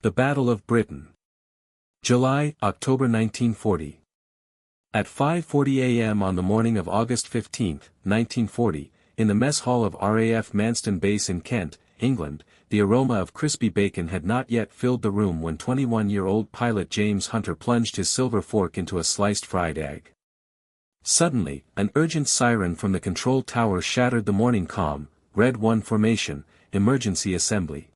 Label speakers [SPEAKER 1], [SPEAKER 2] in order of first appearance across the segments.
[SPEAKER 1] The Battle of Britain. July-October 1940. At 5:40 a.m. on the morning of August 15, 1940, in the mess hall of RAF Manston Base in Kent, England, the aroma of crispy bacon had not yet filled the room when 21-year-old pilot James Hunter plunged his silver fork into a sliced fried egg. Suddenly, an urgent siren from the control tower shattered the morning calm. Red 1 formation, emergency assembly.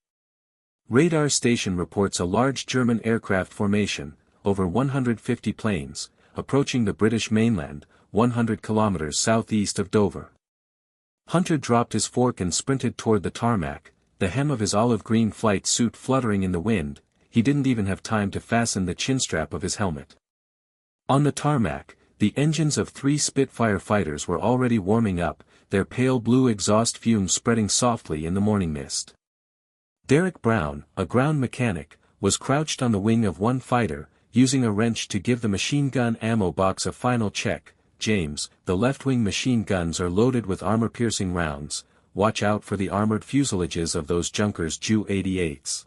[SPEAKER 1] Radar station reports a large German aircraft formation, over 150 planes, approaching the British mainland, 100 kilometers southeast of Dover. Hunter dropped his fork and sprinted toward the tarmac, the hem of his olive-green flight suit fluttering in the wind. He didn't even have time to fasten the chinstrap of his helmet. On the tarmac, the engines of 3 Spitfire fighters were already warming up, their pale blue exhaust fumes spreading softly in the morning mist. Derek Brown, a ground mechanic, was crouched on the wing of one fighter, using a wrench to give the machine gun ammo box a final check. James, the left-wing machine guns are loaded with armor-piercing rounds. Watch out for the armored fuselages of those Junkers Ju-88s.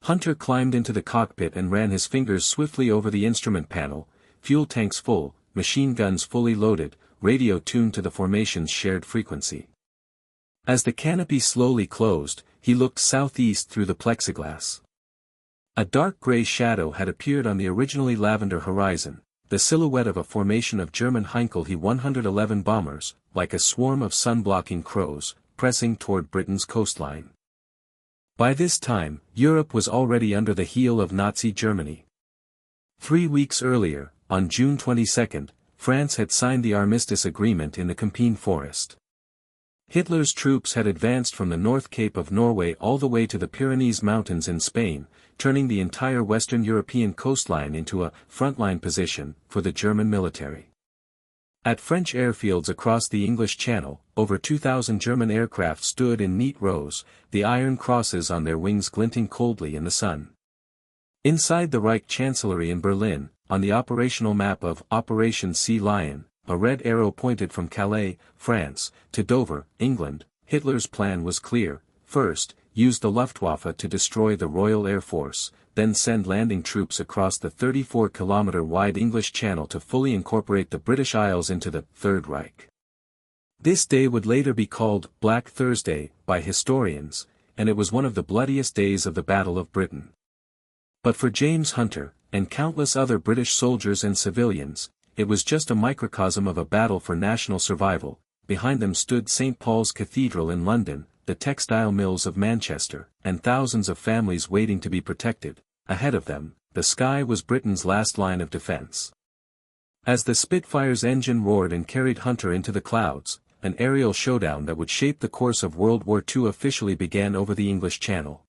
[SPEAKER 1] Hunter climbed into the cockpit and ran his fingers swiftly over the instrument panel. Fuel tanks full, machine guns fully loaded, radio tuned to the formation's shared frequency. As the canopy slowly closed, he looked southeast through the plexiglass. A dark gray shadow had appeared on the originally lavender horizon, the silhouette of a formation of German Heinkel He-111 bombers, like a swarm of sun-blocking crows, pressing toward Britain's coastline. By this time, Europe was already under the heel of Nazi Germany. 3 weeks earlier, on June 22, France had signed the armistice agreement in the Campine Forest. Hitler's troops had advanced from the North Cape of Norway all the way to the Pyrenees Mountains in Spain, turning the entire Western European coastline into a frontline position for the German military. At French airfields across the English Channel, over 2,000 German aircraft stood in neat rows, the iron crosses on their wings glinting coldly in the sun. Inside the Reich Chancellery in Berlin, on the operational map of Operation Sea Lion, a red arrow pointed from Calais, France, to Dover, England. Hitler's plan was clear. First, use the Luftwaffe to destroy the Royal Air Force, then send landing troops across the 34-kilometer-wide English Channel to fully incorporate the British Isles into the Third Reich. This day would later be called Black Thursday by historians, and it was one of the bloodiest days of the Battle of Britain. But for James Hunter, and countless other British soldiers and civilians, it was just a microcosm of a battle for national survival. Behind them stood St. Paul's Cathedral in London, the textile mills of Manchester, and thousands of families waiting to be protected. Ahead of them, the sky was Britain's last line of defense. As the Spitfire's engine roared and carried Hunter into the clouds, an aerial showdown that would shape the course of World War II officially began over the English Channel.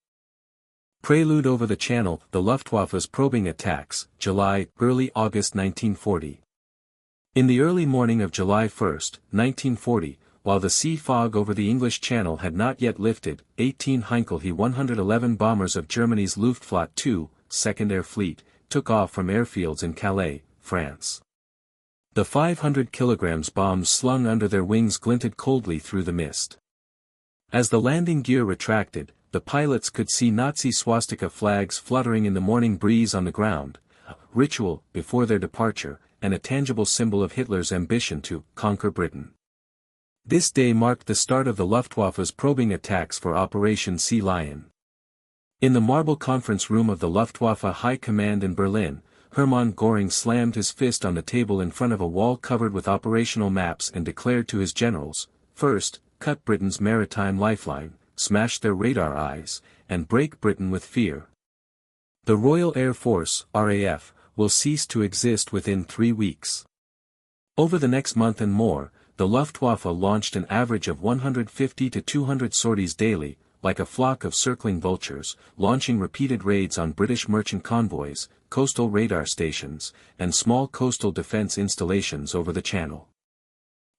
[SPEAKER 1] Prelude over the Channel, the Luftwaffe's probing attacks, July-early August 1940. In the early morning of July 1, 1940, while the sea fog over the English Channel had not yet lifted, 18 Heinkel He-111 bombers of Germany's Luftwaffe II, 2nd Air Fleet, took off from airfields in Calais, France. The 500 kilograms bombs slung under their wings glinted coldly through the mist. As the landing gear retracted, the pilots could see Nazi swastika flags fluttering in the morning breeze on the ground, a ritual before their departure, and a tangible symbol of Hitler's ambition to conquer Britain. This day marked the start of the Luftwaffe's probing attacks for Operation Sea Lion. In the marble conference room of the Luftwaffe High Command in Berlin, Hermann Göring slammed his fist on the table in front of a wall covered with operational maps and declared to his generals, first, cut Britain's maritime lifeline, smash their radar eyes, and break Britain with fear. The Royal Air Force, RAF, will cease to exist within 3 weeks. Over the next month and more, the Luftwaffe launched an average of 150 to 200 sorties daily, like a flock of circling vultures, launching repeated raids on British merchant convoys, coastal radar stations, and small coastal defense installations over the Channel.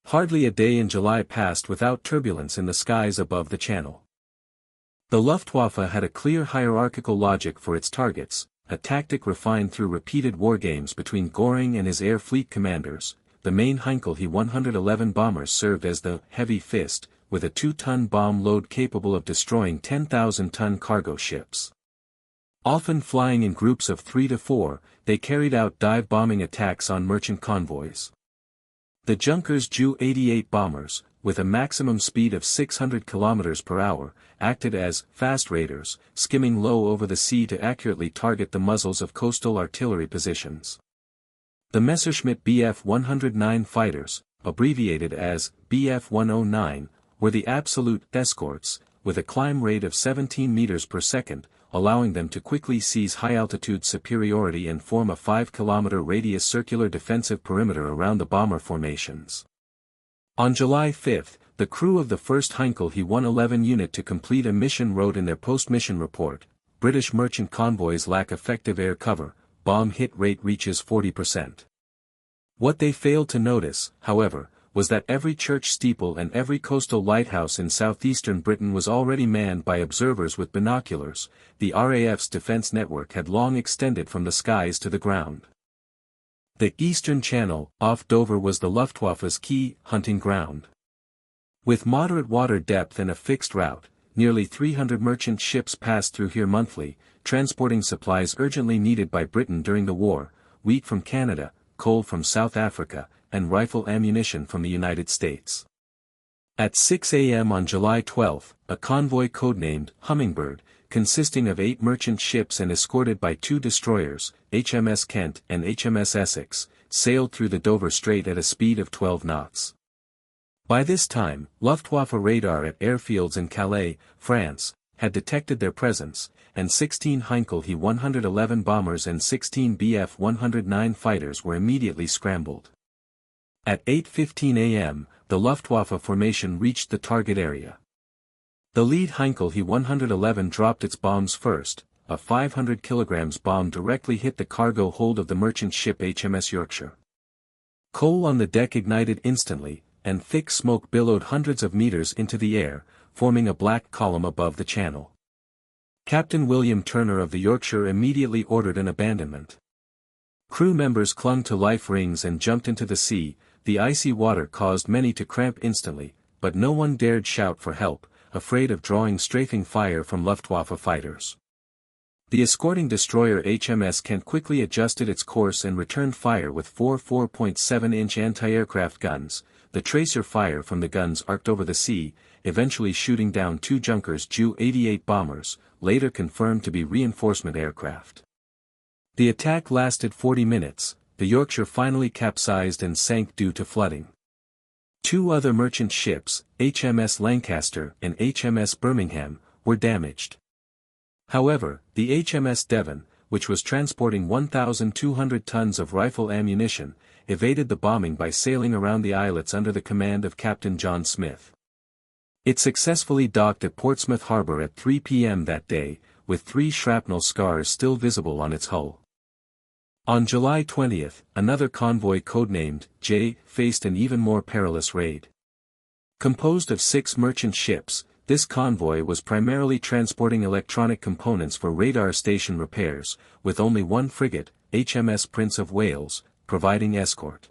[SPEAKER 1] Hardly a day in July passed without turbulence in the skies above the Channel. The Luftwaffe had a clear hierarchical logic for its targets, a tactic refined through repeated wargames between Göring and his air fleet commanders. The main Heinkel He-111 bombers served as the heavy fist, with a 2-ton bomb load capable of destroying 10,000-ton cargo ships. Often flying in groups of 3 to 4, they carried out dive-bombing attacks on merchant convoys. The Junkers Ju-88 bombers, with a maximum speed of 600 km per hour, acted as fast raiders, skimming low over the sea to accurately target the muzzles of coastal artillery positions. The Messerschmitt Bf-109 fighters, abbreviated as Bf-109, were the absolute escorts, with a climb rate of 17 meters per second, allowing them to quickly seize high-altitude superiority and form a 5-kilometer radius circular defensive perimeter around the bomber formations. On July 5, the crew of the 1st Heinkel He-111 unit to complete a mission wrote in their post-mission report, "British merchant convoys lack effective air cover, bomb hit rate reaches 40%. What they failed to notice, however, was that every church steeple and every coastal lighthouse in southeastern Britain was already manned by observers with binoculars. The RAF's defense network had long extended from the skies to the ground. The Eastern Channel, off Dover, was the Luftwaffe's key hunting ground. With moderate water depth and a fixed route, nearly 300 merchant ships passed through here monthly, transporting supplies urgently needed by Britain during the war, wheat from Canada, coal from South Africa, and rifle ammunition from the United States. At 6 a.m. on July 12, a convoy codenamed Hummingbird, consisting of 8 merchant ships and escorted by 2 destroyers, HMS Kent and HMS Essex, sailed through the Dover Strait at a speed of 12 knots. By this time, Luftwaffe radar at airfields in Calais, France, had detected their presence, and 16 Heinkel He-111 bombers and 16 Bf-109 fighters were immediately scrambled. At 8:15 a.m., the Luftwaffe formation reached the target area. The lead Heinkel He-111 dropped its bombs first. A 500 kg bomb directly hit the cargo hold of the merchant ship HMS Yorkshire. Coal on the deck ignited instantly, and thick smoke billowed hundreds of meters into the air, forming a black column above the channel. Captain William Turner of the Yorkshire immediately ordered an abandonment. Crew members clung to life rings and jumped into the sea. The icy water caused many to cramp instantly, but no one dared shout for help, afraid of drawing strafing fire from Luftwaffe fighters. The escorting destroyer HMS Kent quickly adjusted its course and returned fire with 4 4.7-inch anti-aircraft guns. The tracer fire from the guns arced over the sea, eventually shooting down 2 Junkers Ju-88 bombers, later confirmed to be reinforcement aircraft. The attack lasted 40 minutes. The Yorkshire finally capsized and sank due to flooding. 2 other merchant ships, HMS Lancaster and HMS Birmingham, were damaged. However, the HMS Devon, which was transporting 1,200 tons of rifle ammunition, evaded the bombing by sailing around the islets under the command of Captain John Smith. It successfully docked at Portsmouth Harbour at 3 p.m. that day, with 3 shrapnel scars still visible on its hull. On July 20, another convoy codenamed J faced an even more perilous raid. Composed of 6 merchant ships, this convoy was primarily transporting electronic components for radar station repairs, with only 1 frigate, HMS Prince of Wales, providing escort.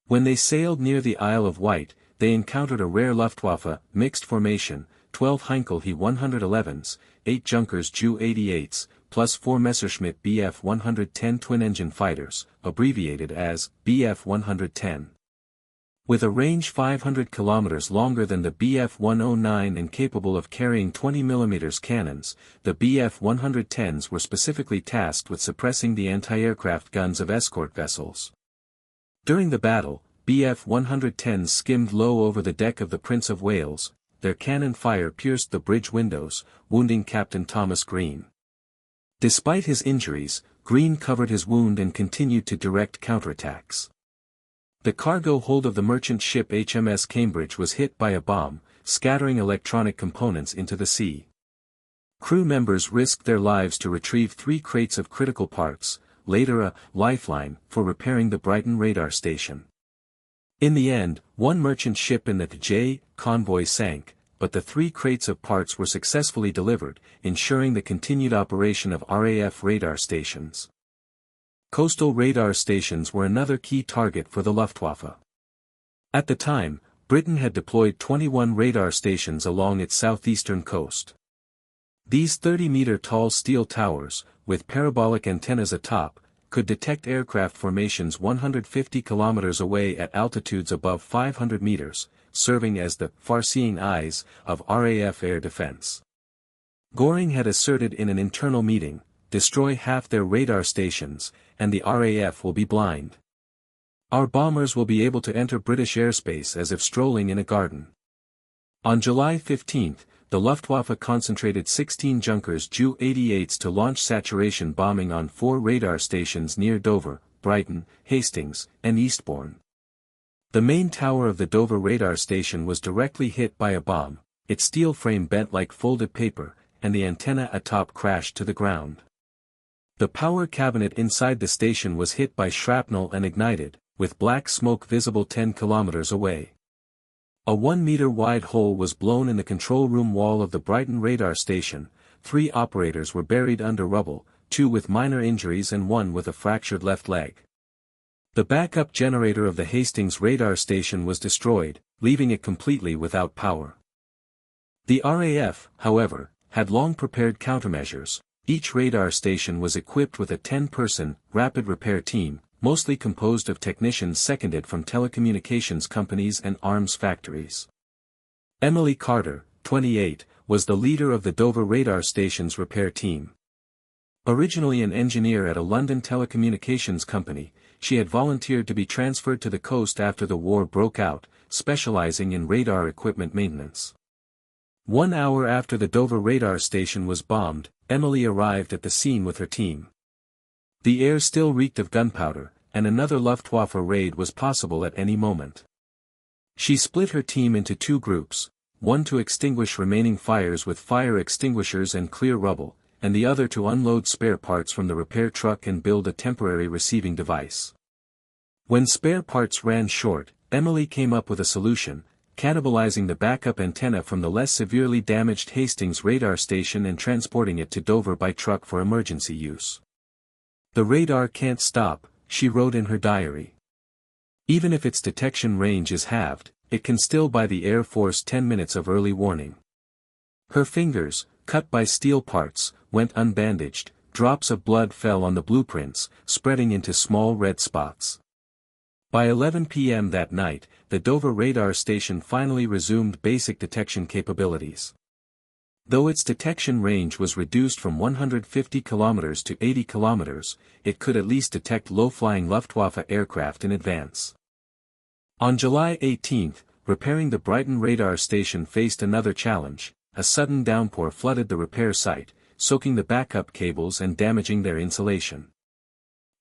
[SPEAKER 1] When they sailed near the Isle of Wight, they encountered a rare Luftwaffe mixed formation, 12 Heinkel He-111s, 8 Junkers Ju-88s, plus 4 Messerschmitt Bf-110 twin-engine fighters, abbreviated as Bf-110. With a range 500 km longer than the Bf-109 and capable of carrying 20 mm cannons, the Bf-110s were specifically tasked with suppressing the anti-aircraft guns of escort vessels. During the battle, Bf-110s skimmed low over the deck of the Prince of Wales. Their cannon fire pierced the bridge windows, wounding Captain Thomas Green. Despite his injuries, Green covered his wound and continued to direct counterattacks. The cargo hold of the merchant ship HMS Cambridge was hit by a bomb, scattering electronic components into the sea. Crew members risked their lives to retrieve 3 crates of critical parts, later a lifeline, for repairing the Brighton radar station. In the end, 1 merchant ship in the J convoy sank, but the 3 crates of parts were successfully delivered, ensuring the continued operation of RAF radar stations. Coastal radar stations were another key target for the Luftwaffe. At the time, Britain had deployed 21 radar stations along its southeastern coast. These 30-meter-tall steel towers, with parabolic antennas atop, could detect aircraft formations 150 kilometers away at altitudes above 500 meters, serving as the far-seeing eyes of RAF air defense. Göring had asserted in an internal meeting, "Destroy half their radar stations, and the RAF will be blind. Our bombers will be able to enter British airspace as if strolling in a garden." On July 15, the Luftwaffe concentrated 16 Junkers Ju-88s to launch saturation bombing on 4 radar stations near Dover, Brighton, Hastings, and Eastbourne. The main tower of the Dover radar station was directly hit by a bomb, its steel frame bent like folded paper, and the antenna atop crashed to the ground. The power cabinet inside the station was hit by shrapnel and ignited, with black smoke visible 10 kilometers away. A 1-meter-wide hole was blown in the control room wall of the Brighton radar station. 3 operators were buried under rubble, 2 with minor injuries and 1 with a fractured left leg. The backup generator of the Hastings radar station was destroyed, leaving it completely without power. The RAF, however, had long prepared countermeasures. Each radar station was equipped with a 10-person, rapid repair team, mostly composed of technicians seconded from telecommunications companies and arms factories. Emily Carter, 28, was the leader of the Dover radar station's repair team. Originally an engineer at a London telecommunications company, she had volunteered to be transferred to the coast after the war broke out, specializing in radar equipment maintenance. 1 hour after the Dover radar station was bombed, Emily arrived at the scene with her team. The air still reeked of gunpowder, and another Luftwaffe raid was possible at any moment. She split her team into 2 groups, one to extinguish remaining fires with fire extinguishers and clear rubble, and the other to unload spare parts from the repair truck and build a temporary receiving device. When spare parts ran short, Emily came up with a solution, cannibalizing the backup antenna from the less severely damaged Hastings radar station and transporting it to Dover by truck for emergency use. "The radar can't stop," she wrote in her diary. "Even if its detection range is halved, it can still buy the Air Force 10 minutes of early warning." Her fingers, cut by steel parts, went unbandaged. Drops of blood fell on the blueprints, spreading into small red spots. By 11 p.m. that night, the Dover radar station finally resumed basic detection capabilities. Though its detection range was reduced from 150 kilometers to 80 kilometers, it could at least detect low-flying Luftwaffe aircraft in advance. On July 18, repairing the Brighton radar station faced another challenge. A sudden downpour flooded the repair site, soaking the backup cables and damaging their insulation.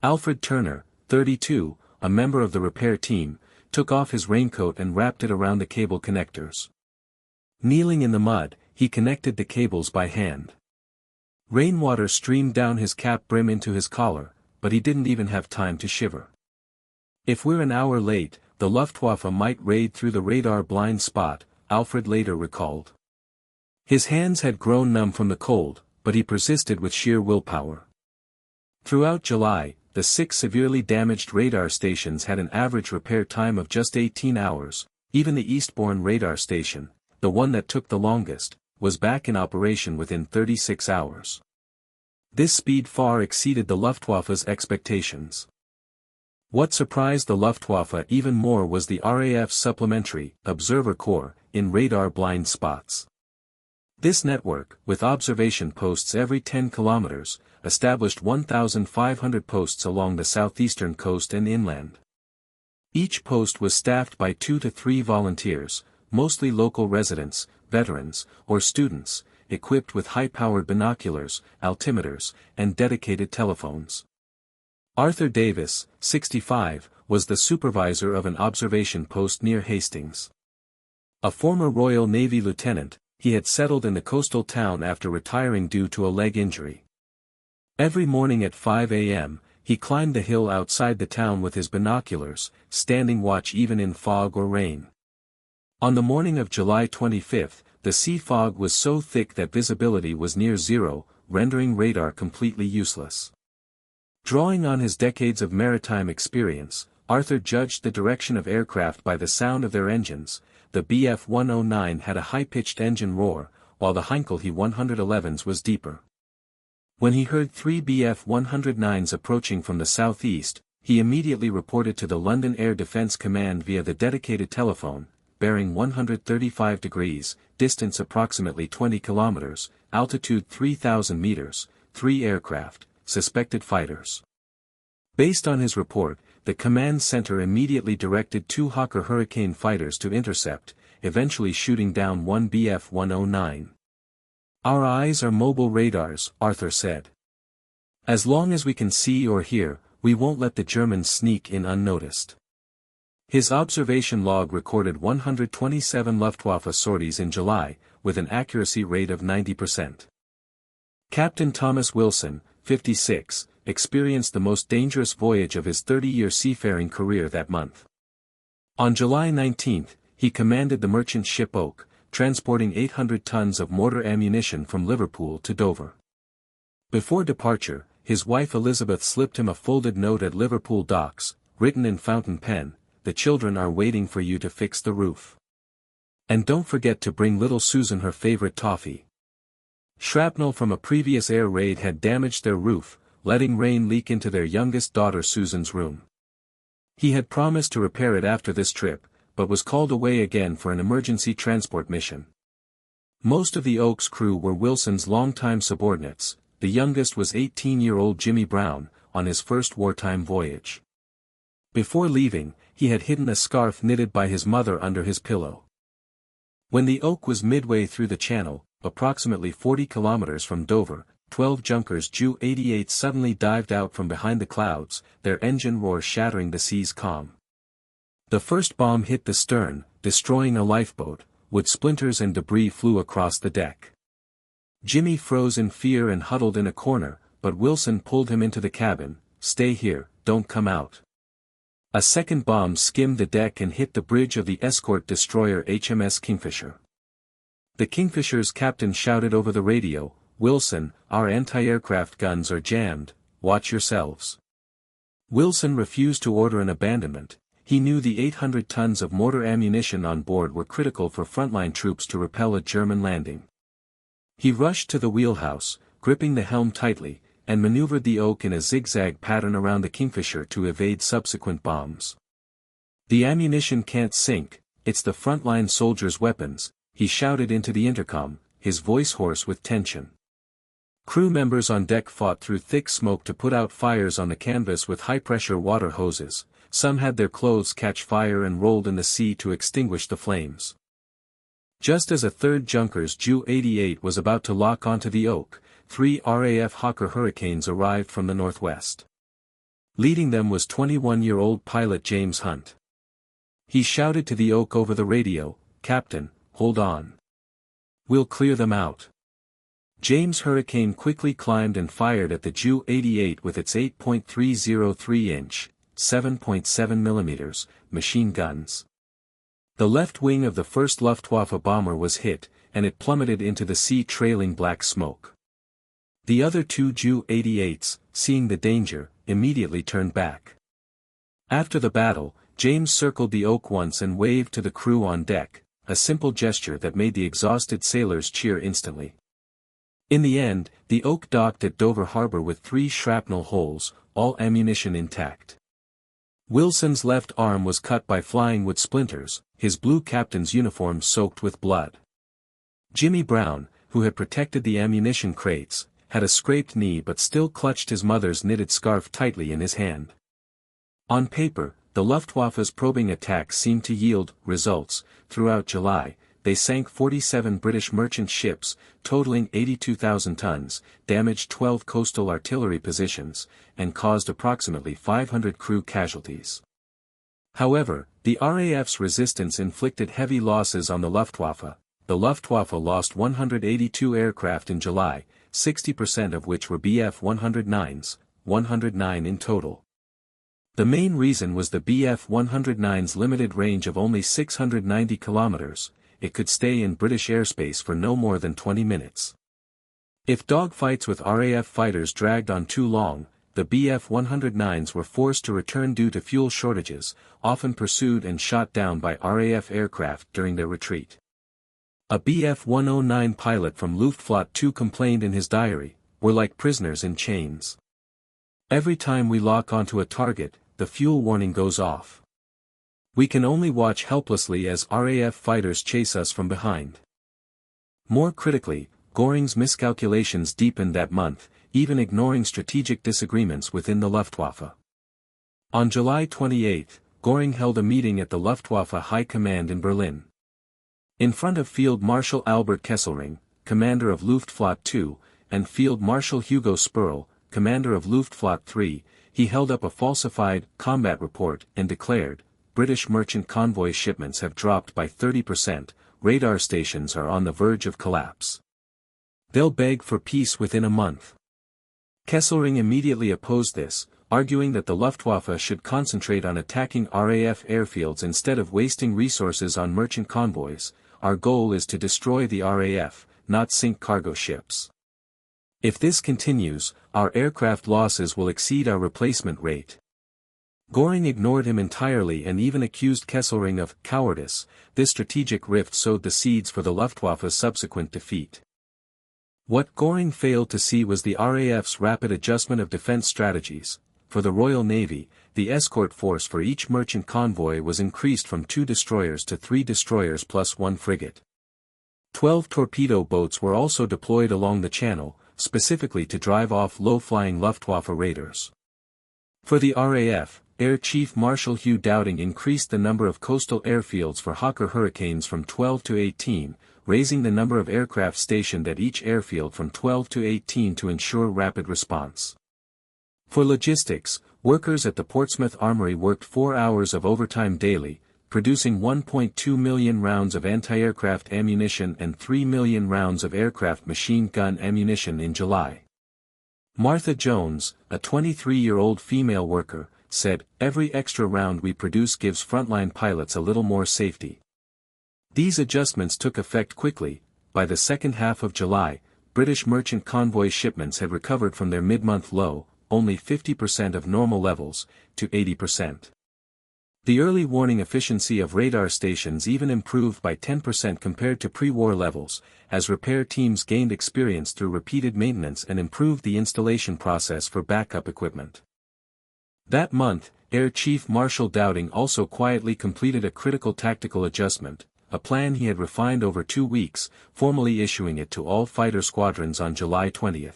[SPEAKER 1] Alfred Turner, 32, a member of the repair team, took off his raincoat and wrapped it around the cable connectors. Kneeling in the mud, he connected the cables by hand. Rainwater streamed down his cap brim into his collar, but he didn't even have time to shiver. "If we're an hour late, the Luftwaffe might raid through the radar blind spot," Alfred later recalled. His hands had grown numb from the cold, but he persisted with sheer willpower. Throughout July, the 6 severely damaged radar stations had an average repair time of just 18 hours, even the Eastbourne radar station, the one that took the longest, was back in operation within 36 hours. This speed far exceeded the Luftwaffe's expectations. What surprised the Luftwaffe even more was the RAF's supplementary observer corps in radar blind spots. This network, with observation posts every 10 kilometers, established 1,500 posts along the southeastern coast and inland. Each post was staffed by 2 to 3 volunteers, mostly local residents, veterans, or students, equipped with high-powered binoculars, altimeters, and dedicated telephones. Arthur Davis, 65, was the supervisor of an observation post near Hastings. A former Royal Navy lieutenant, he had settled in the coastal town after retiring due to a leg injury. Every morning at 5 a.m., he climbed the hill outside the town with his binoculars, standing watch even in fog or rain. On the morning of July 25, the sea fog was so thick that visibility was near zero, rendering radar completely useless. Drawing on his decades of maritime experience, Arthur judged the direction of aircraft by the sound of their engines. The Bf-109 had a high-pitched engine roar, while the Heinkel He-111s was deeper. When he heard 3 Bf-109s approaching from the southeast, he immediately reported to the London Air Defence Command via the dedicated telephone, bearing 135 degrees, distance approximately 20 kilometers, altitude 3,000 meters, 3 aircraft, suspected fighters. Based on his report, the command center immediately directed 2 Hawker Hurricane fighters to intercept, eventually shooting down 1 Bf-109. "Our eyes are mobile radars," Arthur said. "As long as we can see or hear, we won't let the Germans sneak in unnoticed." His observation log recorded 127 Luftwaffe sorties in July, with an accuracy rate of 90%. Captain Thomas Wilson, 56, experienced the most dangerous voyage of his 30-year seafaring career that month. On July 19, he commanded the merchant ship Oak, transporting 800 tons of mortar ammunition from Liverpool to Dover. Before departure, his wife Elizabeth slipped him a folded note at Liverpool docks, written in fountain pen, "The children are waiting for you to fix the roof. And don't forget to bring little Susan her favorite toffee." Shrapnel from a previous air raid had damaged their roof, letting rain leak into their youngest daughter Susan's room. He had promised to repair it after this trip, but was called away again for an emergency transport mission. Most of the Oak's crew were Wilson's longtime subordinates. The youngest was 18-year-old Jimmy Brown, on his first wartime voyage. Before leaving, he had hidden a scarf knitted by his mother under his pillow. When the Oak was midway through the channel, approximately 40 kilometers from Dover, 12 Junkers Ju-88 suddenly dived out from behind the clouds, their engine roar shattering the sea's calm. The first bomb hit the stern, destroying a lifeboat. Wood splinters and debris flew across the deck. Jimmy froze in fear and huddled in a corner, but Wilson pulled him into the cabin. "Stay here, don't come out." A second bomb skimmed the deck and hit the bridge of the escort destroyer HMS Kingfisher. The Kingfisher's captain shouted over the radio, "Wilson, our anti-aircraft guns are jammed, watch yourselves." Wilson refused to order an abandonment. He knew the 800 tons of mortar ammunition on board were critical for frontline troops to repel a German landing. He rushed to the wheelhouse, gripping the helm tightly, and maneuvered the Oak in a zigzag pattern around the Kingfisher to evade subsequent bombs. "The ammunition can't sink, it's the frontline soldiers' weapons," he shouted into the intercom, his voice hoarse with tension. Crew members on deck fought through thick smoke to put out fires on the canvas with high-pressure water hoses. Some had their clothes catch fire and rolled in the sea to extinguish the flames. Just as a third Junkers Ju-88 was about to lock onto the Oak, 3 RAF Hawker Hurricanes arrived from the northwest. Leading them was 21-year-old pilot James Hunt. He shouted to the Oak over the radio, "Captain, hold on. We'll clear them out." James Hurricane quickly climbed and fired at the Ju-88 with its 8.303-inch, 7.7 mm, machine guns. The left wing of the first Luftwaffe bomber was hit, and it plummeted into the sea trailing black smoke. The other 2 Ju-88s, seeing the danger, immediately turned back. After the battle, James circled the Oak once and waved to the crew on deck, a simple gesture that made the exhausted sailors cheer instantly. In the end, the Oak docked at Dover Harbor with 3 shrapnel holes, all ammunition intact. Wilson's left arm was cut by flying wood splinters, his blue captain's uniform soaked with blood. Jimmy Brown, who had protected the ammunition crates, had a scraped knee but still clutched his mother's knitted scarf tightly in his hand. On paper, the Luftwaffe's probing attacks seemed to yield results. Throughout July, they sank 47 British merchant ships, totaling 82,000 tons, damaged 12 coastal artillery positions, and caused approximately 500 crew casualties. However, the RAF's resistance inflicted heavy losses on the Luftwaffe. The Luftwaffe lost 182 aircraft in July, 60% of which were Bf-109s, 109 in total. The main reason was the Bf-109's limited range of only 690 kilometers. It could stay in British airspace for no more than 20 minutes. If dogfights with RAF fighters dragged on too long, the Bf-109s were forced to return due to fuel shortages, often pursued and shot down by RAF aircraft during their retreat. A Bf-109 pilot from Luftwaffe 2 complained in his diary, "We're like prisoners in chains. Every time we lock onto a target, the fuel warning goes off. We can only watch helplessly as RAF fighters chase us from behind." More critically, Göring's miscalculations deepened that month, even ignoring strategic disagreements within the Luftwaffe. On July 28, Göring held a meeting at the Luftwaffe High Command in Berlin. In front of Field Marshal Albert Kesselring, commander of Luftwaffe 2, and Field Marshal Hugo Spurl, commander of Luftwaffe 3, he held up a falsified combat report and declared, "British merchant convoy shipments have dropped by 30%, radar stations are on the verge of collapse. They'll beg for peace within a month." Kesselring immediately opposed this, arguing that the Luftwaffe should concentrate on attacking RAF airfields instead of wasting resources on merchant convoys. "Our goal is to destroy the RAF, not sink cargo ships. If this continues, our aircraft losses will exceed our replacement rate." Göring ignored him entirely and even accused Kesselring of cowardice. This strategic rift sowed the seeds for the Luftwaffe's subsequent defeat. What Göring failed to see was the RAF's rapid adjustment of defense strategies. For the Royal Navy, the escort force for each merchant convoy was increased from 2 destroyers to 3 destroyers plus 1 frigate. 12 torpedo boats were also deployed along the channel, specifically to drive off low-flying Luftwaffe raiders. For the RAF, Air Chief Marshal Hugh Dowding increased the number of coastal airfields for Hawker Hurricanes from 12 to 18, raising the number of aircraft stationed at each airfield from 12 to 18 to ensure rapid response. For logistics, workers at the Portsmouth Armory worked 4 hours of overtime daily, producing 1.2 million rounds of anti-aircraft ammunition and 3 million rounds of aircraft machine gun ammunition in July. Martha Jones, a 23-year-old female worker, said, "Every extra round we produce gives frontline pilots a little more safety." These adjustments took effect quickly. By the second half of July, British merchant convoy shipments had recovered from their mid-month low, only 50% of normal levels, to 80%. The early warning efficiency of radar stations even improved by 10% compared to pre-war levels, as repair teams gained experience through repeated maintenance and improved the installation process for backup equipment. That month, Air Chief Marshal Dowding also quietly completed a critical tactical adjustment, a plan he had refined over 2 weeks, formally issuing it to all fighter squadrons on July 20.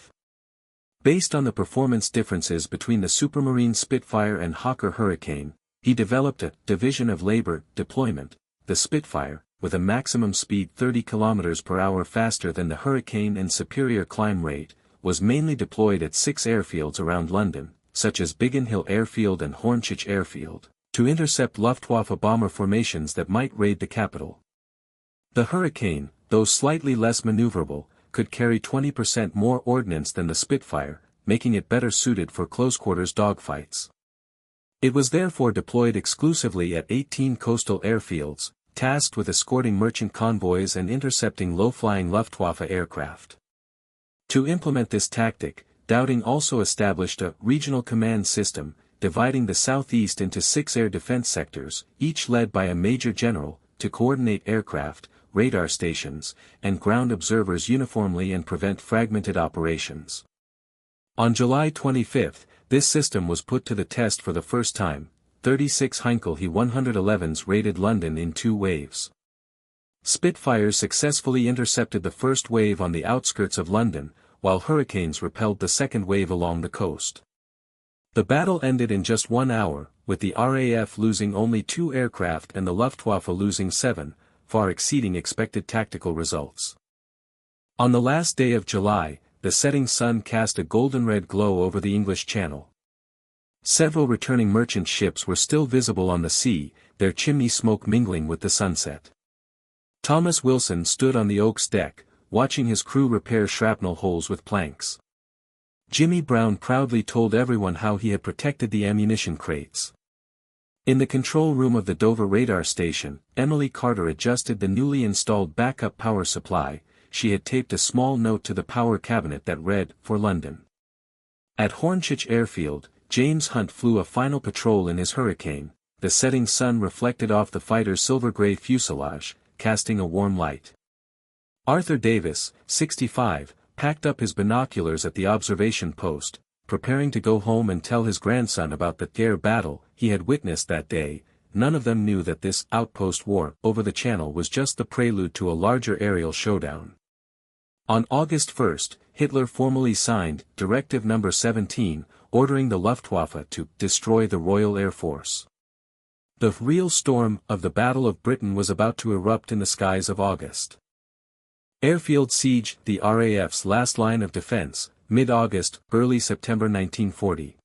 [SPEAKER 1] Based on the performance differences between the Supermarine Spitfire and Hawker Hurricane, he developed a division of labor deployment. The Spitfire, with a maximum speed 30 km per hour faster than the Hurricane and superior climb rate, was mainly deployed at 6 airfields around London, such as Biggin Hill Airfield and Hornchurch Airfield, to intercept Luftwaffe bomber formations that might raid the capital. The Hurricane, though slightly less maneuverable, could carry 20% more ordnance than the Spitfire, making it better suited for close-quarters dogfights. It was therefore deployed exclusively at 18 coastal airfields, tasked with escorting merchant convoys and intercepting low-flying Luftwaffe aircraft. To implement this tactic, Dowding also established a regional command system, dividing the southeast into 6 air defense sectors, each led by a major general, to coordinate aircraft, radar stations, and ground observers uniformly and prevent fragmented operations. On July 25, this system was put to the test for the first time. 36 Heinkel He-111s raided London in 2 waves. Spitfires successfully intercepted the first wave on the outskirts of London, while Hurricanes repelled the second wave along the coast. The battle ended in just 1 hour, with the RAF losing only 2 aircraft and the Luftwaffe losing 7, far exceeding expected tactical results. On the last day of July, the setting sun cast a golden-red glow over the English Channel. Several returning merchant ships were still visible on the sea, their chimney smoke mingling with the sunset. Thomas Wilson stood on the Oak's deck, watching his crew repair shrapnel holes with planks. Jimmy Brown proudly told everyone how he had protected the ammunition crates. In the control room of the Dover radar station, Emily Carter adjusted the newly installed backup power supply. She had taped a small note to the power cabinet that read, "For London." At Hornchurch Airfield, James Hunt flew a final patrol in his Hurricane. The setting sun reflected off the fighter's silver-gray fuselage, casting a warm light. Arthur Davis, 65, packed up his binoculars at the observation post, preparing to go home and tell his grandson about the air battle he had witnessed that day. None of them knew that this outpost war over the Channel was just the prelude to a larger aerial showdown. On August 1, Hitler formally signed Directive No. 17, ordering the Luftwaffe to destroy the Royal Air Force. The real storm of the Battle of Britain was about to erupt in the skies of August. Airfield siege, the RAF's last line of defense, mid-August, early September 1940.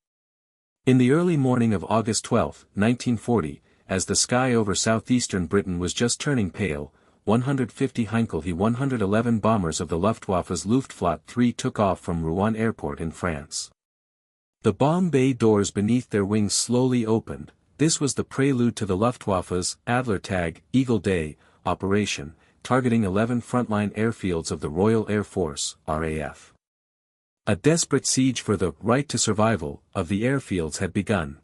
[SPEAKER 1] In the early morning of August 12, 1940, as the sky over southeastern Britain was just turning pale, 150 Heinkel 111 bombers of the Luftwaffe's Luftflotte 3 took off from Rouen Airport in France. The bomb bay doors beneath their wings slowly opened. This was the prelude to the Luftwaffe's Adlertag, Eagle Day, operation, targeting 11 frontline airfields of the Royal Air Force, RAF. A desperate siege for the right to survival of the airfields had begun.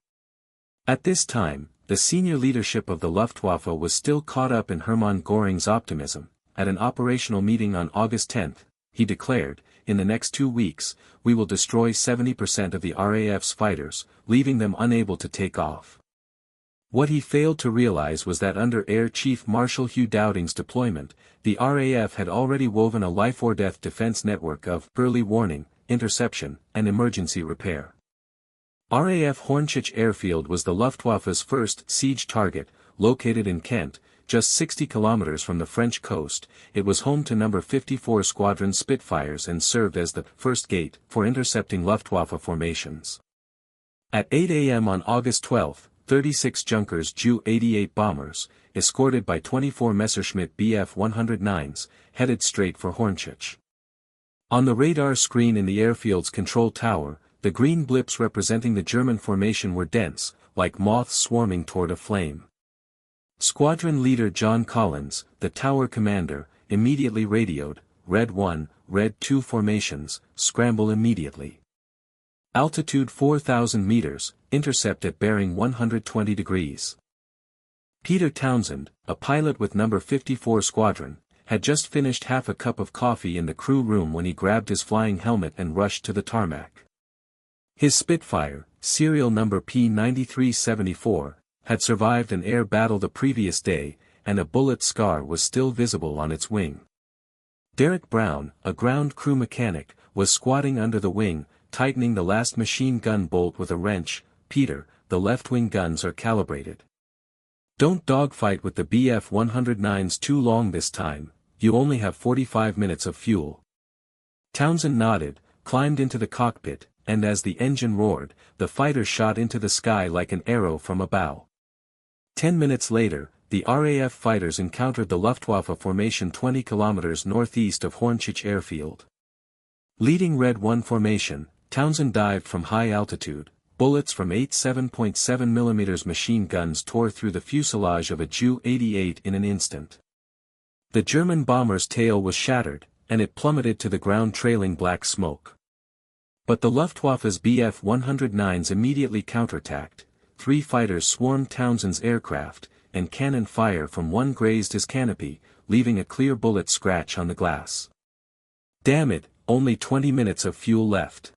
[SPEAKER 1] At this time, the senior leadership of the Luftwaffe was still caught up in Hermann Göring's optimism. At an operational meeting on August 10, he declared, "In the next 2 weeks, we will destroy 70% of the RAF's fighters, leaving them unable to take off." What he failed to realize was that under Air Chief Marshal Hugh Dowding's deployment, the RAF had already woven a life-or-death defense network of early warning, interception, and emergency repair. RAF Hornchurch Airfield was the Luftwaffe's first siege target, located in Kent, just 60 kilometers from the French coast. It was home to No. 54 Squadron Spitfires and served as the first gate for intercepting Luftwaffe formations. At 8 a.m. on August 12, 36 Junkers Ju-88 bombers, escorted by 24 Messerschmitt Bf-109s, headed straight for Hornchurch. On the radar screen in the airfield's control tower, the green blips representing the German formation were dense, like moths swarming toward a flame. Squadron leader John Collins, the tower commander, immediately radioed, Red 1, Red 2 formations, scramble immediately. Altitude 4,000 meters, intercept at bearing 120 degrees. Peter Townsend, a pilot with No. 54 Squadron, had just finished half a cup of coffee in the crew room when he grabbed his flying helmet and rushed to the tarmac. His Spitfire, serial number P9374, had survived an air battle the previous day, and a bullet scar was still visible on its wing. Derek Brown, a ground crew mechanic, was squatting under the wing, tightening the last machine gun bolt with a wrench. "Peter, the left-wing guns are calibrated. Don't dogfight with the Bf-109s too long this time, you only have 45 minutes of fuel." Townsend nodded, climbed into the cockpit, and as the engine roared, the fighter shot into the sky like an arrow from a bow. 10 minutes later, the RAF fighters encountered the Luftwaffe formation 20 kilometers northeast of Hornchurch Airfield. Leading Red 1 formation, Townsend dived from high altitude. Bullets from 8 7.7 mm machine guns tore through the fuselage of a Ju-88 in an instant. The German bomber's tail was shattered, and it plummeted to the ground trailing black smoke. But the Luftwaffe's Bf-109s immediately counterattacked. 3 fighters swarmed Townsend's aircraft, and cannon fire from one grazed his canopy, leaving a clear bullet scratch on the glass. "Damn it, only 20 minutes of fuel left."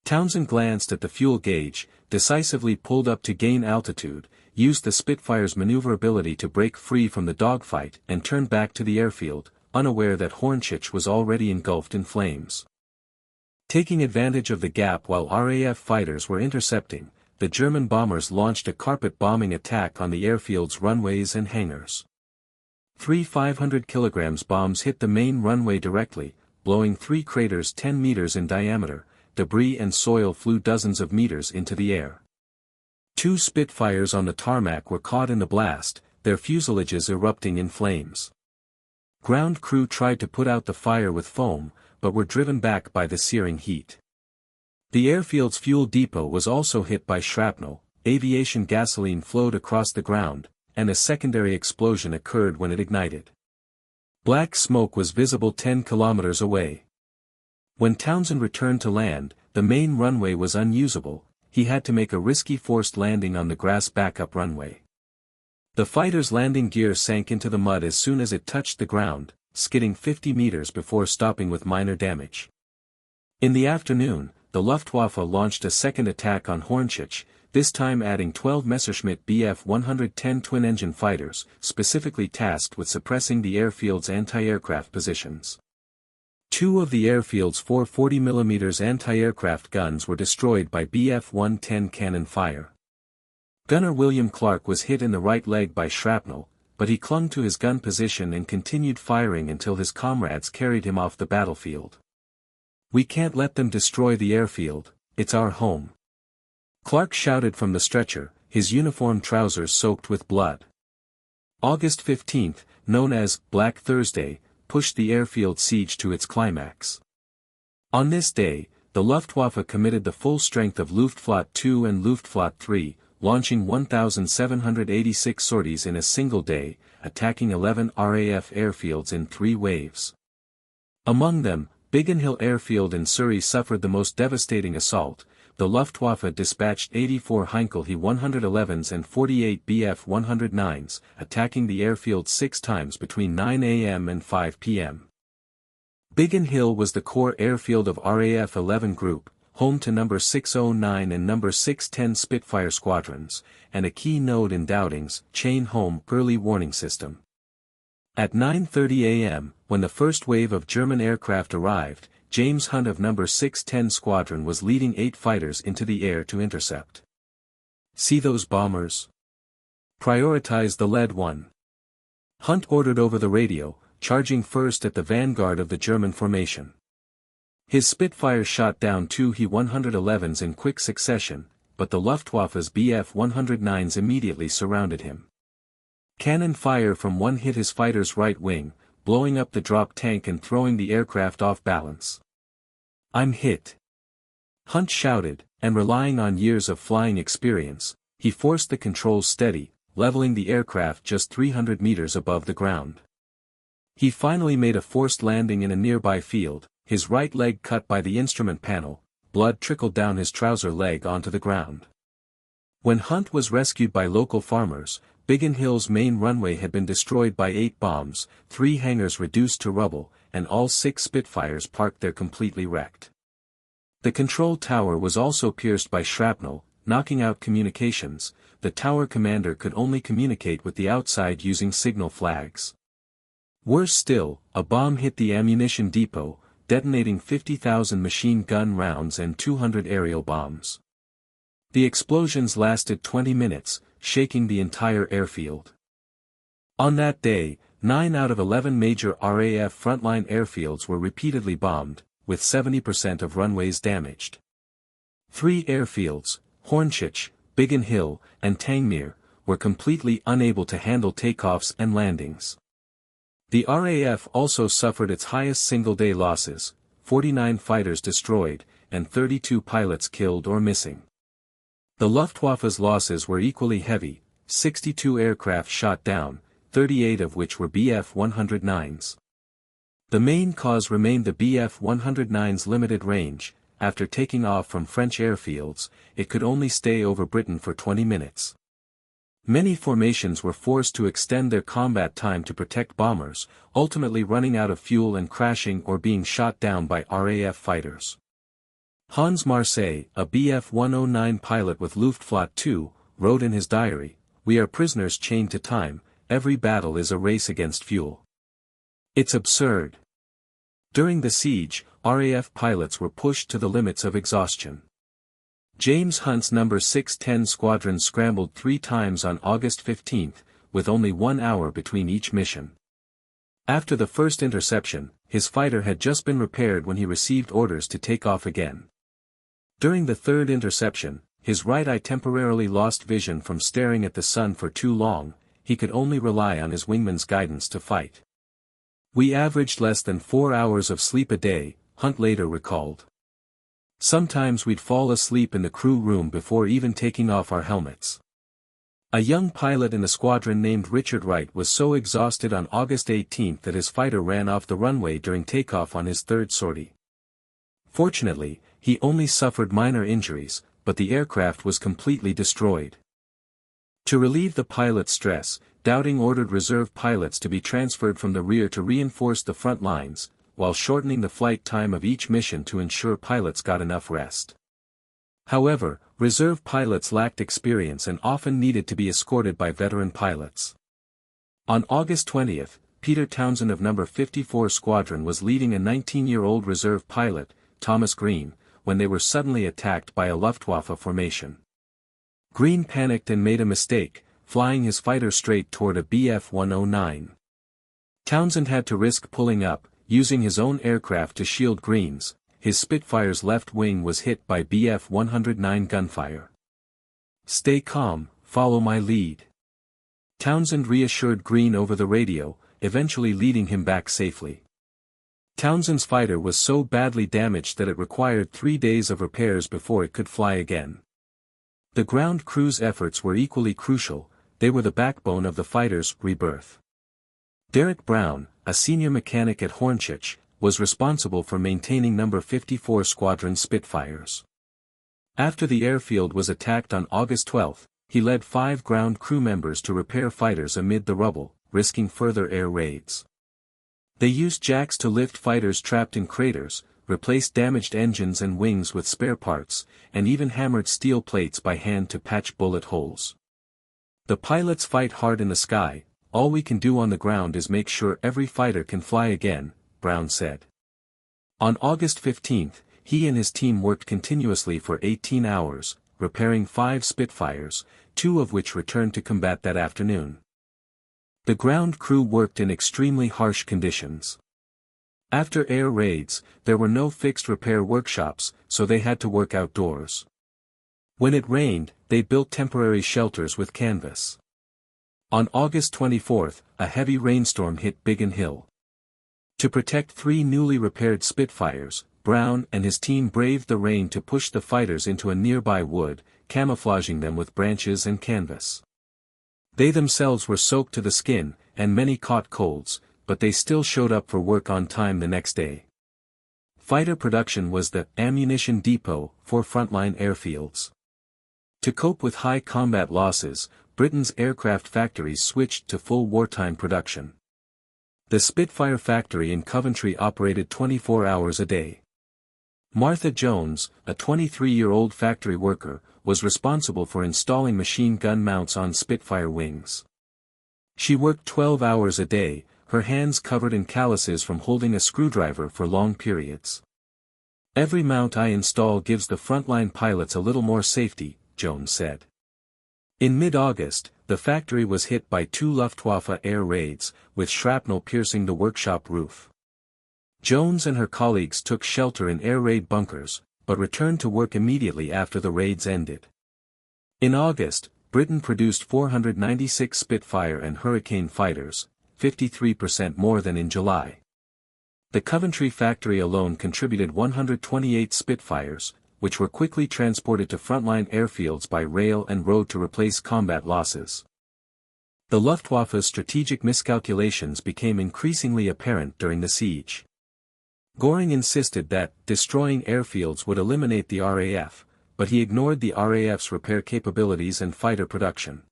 [SPEAKER 1] Townsend glanced at the fuel gauge, decisively pulled up to gain altitude, used the Spitfire's maneuverability to break free from the dogfight and turned back to the airfield, unaware that Hornchurch was already engulfed in flames. Taking advantage of the gap while RAF fighters were intercepting, the German bombers launched a carpet bombing attack on the airfield's runways and hangars. 3 500 kg bombs hit the main runway directly, blowing 3 craters 10 meters in diameter. Debris and soil flew dozens of meters into the air. 2 Spitfires on the tarmac were caught in the blast, their fuselages erupting in flames. Ground crew tried to put out the fire with foam, but were driven back by the searing heat. The airfield's fuel depot was also hit by shrapnel. Aviation gasoline flowed across the ground, and a secondary explosion occurred when it ignited. Black smoke was visible 10 kilometers away. When Townsend returned to land, the main runway was unusable. He had to make a risky forced landing on the grass backup runway. The fighter's landing gear sank into the mud as soon as it touched the ground. skidding 50 meters before stopping with minor damage. In the afternoon, the Luftwaffe launched a second attack on Hornchurch, this time adding 12 Messerschmitt Bf-110 twin-engine fighters, specifically tasked with suppressing the airfield's anti-aircraft positions. Two of the airfield's 4 40mm anti-aircraft guns were destroyed by Bf-110 cannon fire. Gunner William Clark was hit in the right leg by shrapnel, but he clung to his gun position and continued firing until his comrades carried him off the battlefield. "We can't let them destroy the airfield, it's our home," Clark shouted from the stretcher, his uniform trousers soaked with blood. August 15, known as Black Thursday, pushed the airfield siege to its climax. On this day, the Luftwaffe committed the full strength of Luftflotte II and Luftflotte III, launching 1,786 sorties in a single day, attacking 11 RAF airfields in 3 waves. Among them, Biggin Hill Airfield in Surrey suffered the most devastating assault. The Luftwaffe dispatched 84 Heinkel He-111s and 48 Bf-109s, attacking the airfield 6 times between 9 a.m. and 5 p.m. Biggin Hill was the core airfield of RAF 11 Group, home to No. 609 and No. 610 Spitfire squadrons, and a key node in Dowding's chain-home early warning system. At 9:30 a.m., when the first wave of German aircraft arrived, James Hunt of No. 610 Squadron was leading 8 fighters into the air to intercept. "See those bombers? Prioritize the lead one," Hunt ordered over the radio, charging first at the vanguard of the German formation. His Spitfires shot down 2 He-111s in quick succession, but the Luftwaffe's Bf-109s immediately surrounded him. Cannon fire from one hit his fighter's right wing, blowing up the drop tank and throwing the aircraft off balance. "I'm hit," Hunt shouted, and relying on years of flying experience, he forced the controls steady, leveling the aircraft just 300 meters above the ground. He finally made a forced landing in a nearby field, his right leg cut by the instrument panel, blood trickled down his trouser leg onto the ground. When Hunt was rescued by local farmers, Biggin Hill's main runway had been destroyed by 8 bombs, 3 hangars reduced to rubble, and all 6 Spitfires parked there completely wrecked. The control tower was also pierced by shrapnel, knocking out communications. The tower commander could only communicate with the outside using signal flags. Worse still, a bomb hit the ammunition depot, detonating 50,000 machine gun rounds and 200 aerial bombs. The explosions lasted 20 minutes, shaking the entire airfield. On that day, 9 out of 11 major RAF frontline airfields were repeatedly bombed, with 70% of runways damaged. 3 airfields, Hornchurch, Biggin Hill, and Tangmere, were completely unable to handle takeoffs and landings. The RAF also suffered its highest single-day losses, 49 fighters destroyed, and 32 pilots killed or missing. The Luftwaffe's losses were equally heavy, 62 aircraft shot down, 38 of which were Bf-109s. The main cause remained the Bf-109's limited range. After taking off from French airfields, it could only stay over Britain for 20 minutes. Many formations were forced to extend their combat time to protect bombers, ultimately running out of fuel and crashing or being shot down by RAF fighters. Hans Marseille, a Bf-109 pilot with Luftflotte II, wrote in his diary, "We are prisoners chained to time, every battle is a race against fuel. It's absurd." During the siege, RAF pilots were pushed to the limits of exhaustion. James Hunt's No. 610 Squadron scrambled 3 times on August 15, with only 1 hour between each mission. After the first interception, his fighter had just been repaired when he received orders to take off again. During the third interception, his right eye temporarily lost vision from staring at the sun for too long. He could only rely on his wingman's guidance to fight. "We averaged less than 4 hours of sleep a day," Hunt later recalled. "Sometimes we'd fall asleep in the crew room before even taking off our helmets." A young pilot in the squadron named Richard Wright was so exhausted on August 18 that his fighter ran off the runway during takeoff on his third sortie. Fortunately, he only suffered minor injuries, but the aircraft was completely destroyed. To relieve the pilot's stress, Dowding ordered reserve pilots to be transferred from the rear to reinforce the front lines, while shortening the flight time of each mission to ensure pilots got enough rest. However, reserve pilots lacked experience and often needed to be escorted by veteran pilots. On August 20, Peter Townsend of No. 54 Squadron was leading a 19-year-old reserve pilot, Thomas Green, when they were suddenly attacked by a Luftwaffe formation. Green panicked and made a mistake, flying his fighter straight toward a Bf-109. Townsend had to risk pulling up, using his own aircraft to shield Green's. His Spitfire's left wing was hit by Bf-109 gunfire. "Stay calm, follow my lead." Townsend reassured Green over the radio, eventually leading him back safely. Townsend's fighter was so badly damaged that it required 3 days of repairs before it could fly again. The ground crew's efforts were equally crucial, they were the backbone of the fighter's rebirth. Derek Brown, a senior mechanic at Hornchurch, was responsible for maintaining No. 54 Squadron Spitfires. After the airfield was attacked on August 12, he led 5 ground crew members to repair fighters amid the rubble, risking further air raids. They used jacks to lift fighters trapped in craters, replaced damaged engines and wings with spare parts, and even hammered steel plates by hand to patch bullet holes. "The pilots fight hard in the sky, all we can do on the ground is make sure every fighter can fly again," Brown said. On August 15, he and his team worked continuously for 18 hours, repairing 5 Spitfires, 2 of which returned to combat that afternoon. The ground crew worked in extremely harsh conditions. After air raids, there were no fixed repair workshops, so they had to work outdoors. When it rained, they built temporary shelters with canvas. On August 24, a heavy rainstorm hit Biggin Hill. To protect 3 newly repaired Spitfires, Brown and his team braved the rain to push the fighters into a nearby wood, camouflaging them with branches and canvas. They themselves were soaked to the skin, and many caught colds, but they still showed up for work on time the next day. Fighter production was the ammunition depot for frontline airfields. To cope with high combat losses, Britain's aircraft factories switched to full wartime production. The Spitfire factory in Coventry operated 24 hours a day. Martha Jones, a 23-year-old factory worker, was responsible for installing machine gun mounts on Spitfire wings. She worked 12 hours a day, her hands covered in calluses from holding a screwdriver for long periods. "Every mount I install gives the frontline pilots a little more safety," Jones said. In mid-August, the factory was hit by 2 Luftwaffe air raids, with shrapnel piercing the workshop roof. Jones and her colleagues took shelter in air raid bunkers, but returned to work immediately after the raids ended. In August, Britain produced 496 Spitfire and Hurricane fighters, 53% more than in July. The Coventry factory alone contributed 128 Spitfires, which were quickly transported to frontline airfields by rail and road to replace combat losses. The Luftwaffe's strategic miscalculations became increasingly apparent during the siege. Göring insisted that destroying airfields would eliminate the RAF, but he ignored the RAF's repair capabilities and fighter production.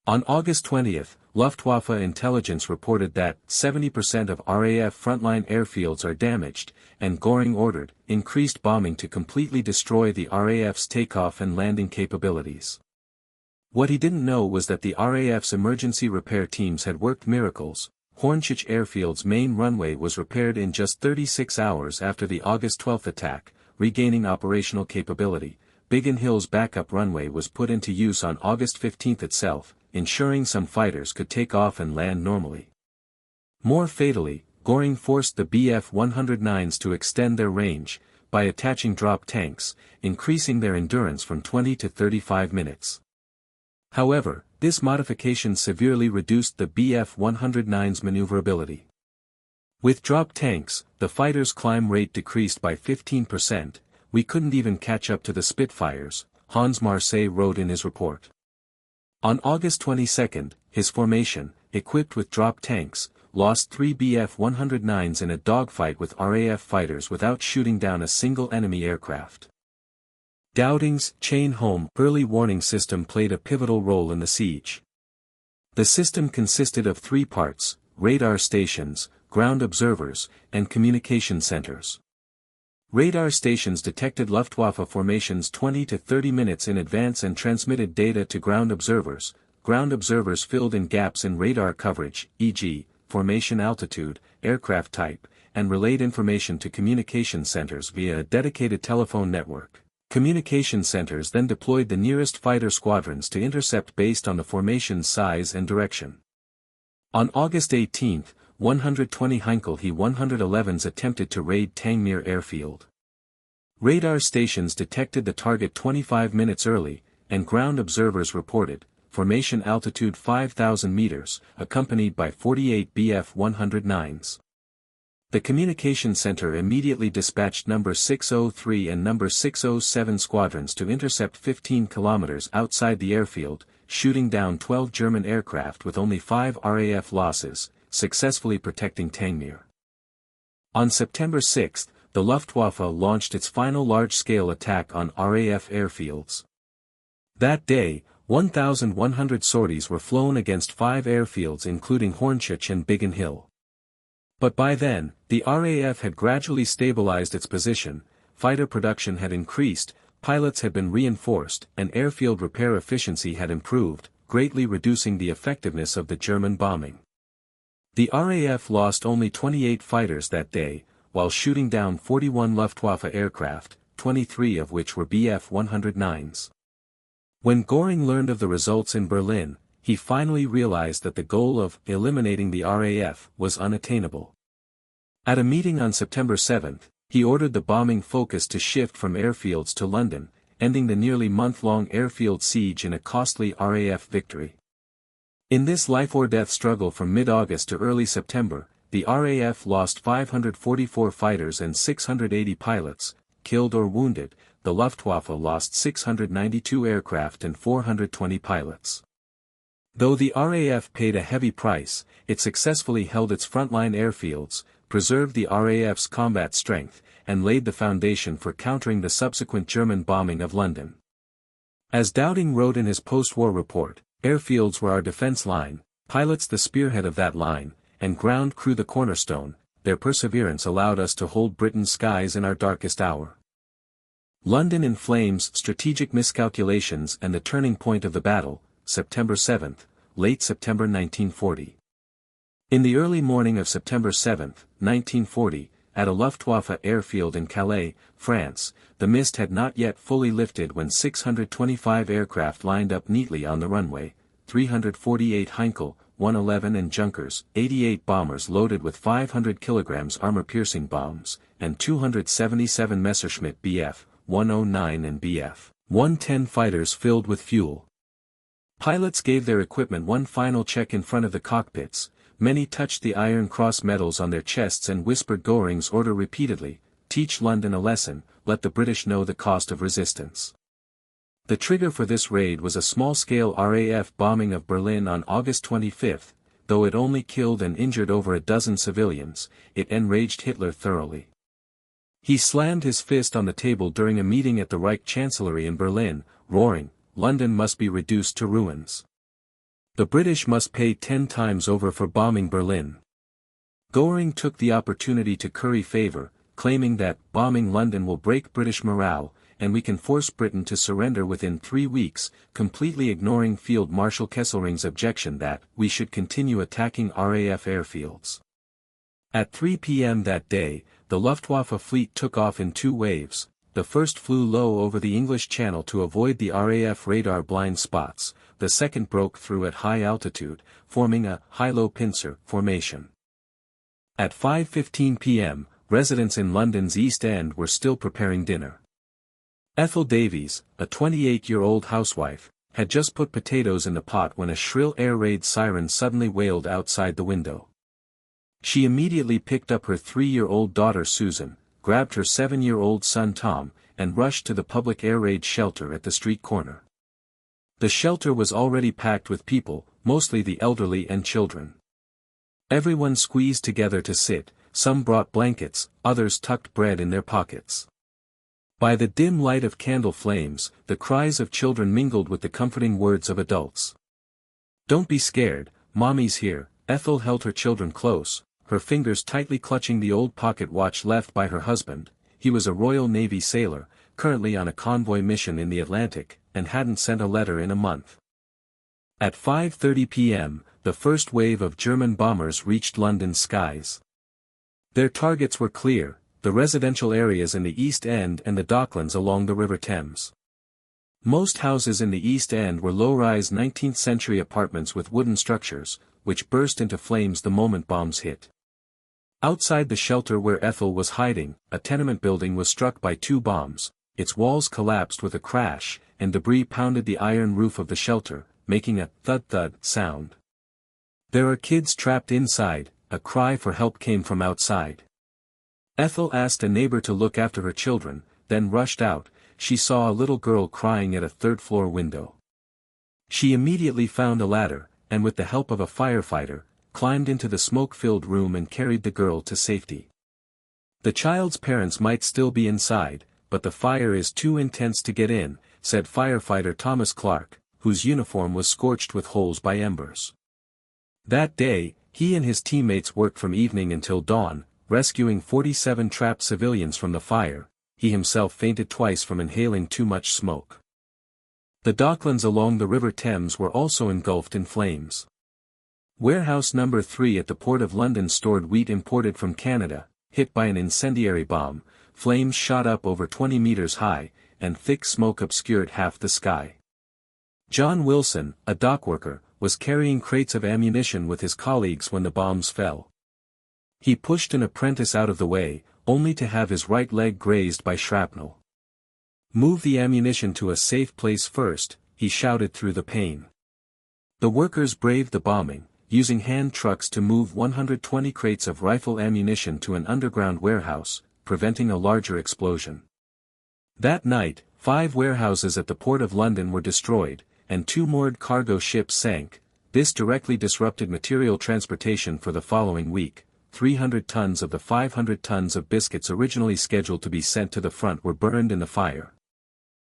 [SPEAKER 1] On August 20, Luftwaffe intelligence reported that 70% of RAF frontline airfields are damaged, and Göring ordered increased bombing to completely destroy the RAF's takeoff and landing capabilities. What he didn't know was that the RAF's emergency repair teams had worked miracles. Hornchurch Airfield's main runway was repaired in just 36 hours after the August 12 attack, regaining operational capability. Biggin Hill's backup runway was put into use on August 15 itself, ensuring some fighters could take off and land normally. More fatally, Göring forced the Bf-109s to extend their range, by attaching drop tanks, increasing their endurance from 20 to 35 minutes. However, this modification severely reduced the Bf-109's maneuverability. With drop tanks, the fighters' climb rate decreased by 15%, "We couldn't even catch up to the Spitfires," Hans Marseille wrote in his report. On August 22, his formation, equipped with drop tanks, lost 3 Bf-109s in a dogfight with RAF fighters without shooting down a single enemy aircraft. Dowding's chain home early warning system played a pivotal role in the siege. The system consisted of three parts: radar stations, ground observers, and communication centers. Radar stations detected Luftwaffe formations 20 to 30 minutes in advance and transmitted data to ground observers. Ground observers filled in gaps in radar coverage, e.g., formation altitude, aircraft type, and relayed information to communication centers via a dedicated telephone network. Communication centers then deployed the nearest fighter squadrons to intercept based on the formation's size and direction. On August 18, 120 Heinkel He-111s attempted to raid Tangmere airfield. Radar stations detected the target 25 minutes early, and ground observers reported formation altitude 5,000 meters, accompanied by 48 Bf-109s. The communication center immediately dispatched No. 603 and No. 607 squadrons to intercept 15 kilometers outside the airfield, shooting down 12 German aircraft with only 5 RAF losses, successfully protecting Tangmere. On September 6, the Luftwaffe launched its final large-scale attack on RAF airfields. That day, 1,100 sorties were flown against 5 airfields including Hornchurch and Biggin Hill. But by then, the RAF had gradually stabilized its position, fighter production had increased, pilots had been reinforced, and airfield repair efficiency had improved, greatly reducing the effectiveness of the German bombing. The RAF lost only 28 fighters that day, while shooting down 41 Luftwaffe aircraft, 23 of which were Bf-109s. When Göring learned of the results in Berlin, he finally realized that the goal of eliminating the RAF was unattainable. At a meeting on September 7, he ordered the bombing focus to shift from airfields to London, ending the nearly month-long airfield siege in a costly RAF victory. In this life-or-death struggle from mid-August to early September, the RAF lost 544 fighters and 680 pilots, killed or wounded. The Luftwaffe lost 692 aircraft and 420 pilots. Though the RAF paid a heavy price, it successfully held its frontline airfields, preserved the RAF's combat strength, and laid the foundation for countering the subsequent German bombing of London. As Dowding wrote in his post-war report, airfields were our defense line, pilots the spearhead of that line, and ground crew the cornerstone. Their perseverance allowed us to hold Britain's skies in our darkest hour. London in flames, strategic miscalculations and the turning point of the battle, September 7, late September 1940. In the early morning of September 7, 1940, at a Luftwaffe airfield in Calais, France, the mist had not yet fully lifted when 625 aircraft lined up neatly on the runway, 348 Heinkel, 111 and Junkers, 88 bombers loaded with 500 kilograms armor-piercing bombs, and 277 Messerschmitt Bf-109 and Bf-110 fighters filled with fuel. Pilots gave their equipment one final check in front of the cockpits. Many touched the Iron Cross medals on their chests and whispered Göring's order repeatedly: "Teach London a lesson, let the British know the cost of resistance." The trigger for this raid was a small-scale RAF bombing of Berlin on August 25, though it only killed and injured over a dozen civilians. It enraged Hitler thoroughly. He slammed his fist on the table during a meeting at the Reich Chancellery in Berlin, roaring, "London must be reduced to ruins. The British must pay 10 times over for bombing Berlin." Göring took the opportunity to curry favor, claiming that bombing London will break British morale, and we can force Britain to surrender within 3 weeks, completely ignoring Field Marshal Kesselring's objection that we should continue attacking RAF airfields. At 3 p.m. that day, the Luftwaffe fleet took off in 2 waves. The first flew low over the English Channel to avoid the RAF radar blind spots, the second broke through at high altitude, forming a high-low pincer formation. At 5:15 p.m., residents in London's East End were still preparing dinner. Ethel Davies, a 28-year-old housewife, had just put potatoes in the pot when a shrill air raid siren suddenly wailed outside the window. She immediately picked up her 3-year-old daughter Susan, grabbed her 7-year-old son Tom, and rushed to the public air raid shelter at the street corner. The shelter was already packed with people, mostly the elderly and children. Everyone squeezed together to sit, some brought blankets, others tucked bread in their pockets. By the dim light of candle flames, the cries of children mingled with the comforting words of adults. Don't be scared, Mommy's here." Ethel held her children close, her fingers tightly clutching the old pocket watch left by her husband. He was a Royal Navy sailor, currently on a convoy mission in the Atlantic, and hadn't sent a letter in a month. At 5:30 p.m., the first wave of German bombers reached London's skies. Their targets were clear: the residential areas in the East End and the docklands along the River Thames. Most houses in the East End were low-rise 19th-century apartments with wooden structures, which burst into flames the moment bombs hit. Outside the shelter where Ethel was hiding, a tenement building was struck by 2 bombs, its walls collapsed with a crash, and debris pounded the iron roof of the shelter, making a thud-thud sound. "There are kids trapped inside," a cry for help came from outside. Ethel asked a neighbor to look after her children, then rushed out. She saw a little girl crying at a third-floor window. She immediately found a ladder, and with the help of a firefighter, climbed into the smoke-filled room and carried the girl to safety. "The child's parents might still be inside, but the fire is too intense to get in," said firefighter Thomas Clark, whose uniform was scorched with holes by embers. That day, he and his teammates worked from evening until dawn, rescuing 47 trapped civilians from the fire. He himself fainted twice from inhaling too much smoke. The docklands along the River Thames were also engulfed in flames. Warehouse number 3 at the Port of London stored wheat imported from Canada, hit by an incendiary bomb. Flames shot up over 20 meters high, and thick smoke obscured half the sky. John Wilson, a dockworker, was carrying crates of ammunition with his colleagues when the bombs fell. He pushed an apprentice out of the way, only to have his right leg grazed by shrapnel. "Move the ammunition to a safe place first," he shouted through the pain. The workers braved the bombing, using hand trucks to move 120 crates of rifle ammunition to an underground warehouse, preventing a larger explosion. That night, 5 warehouses at the Port of London were destroyed, and 2 moored cargo ships sank. This directly disrupted material transportation for the following week. 300 tons of the 500 tons of biscuits originally scheduled to be sent to the front were burned in the fire.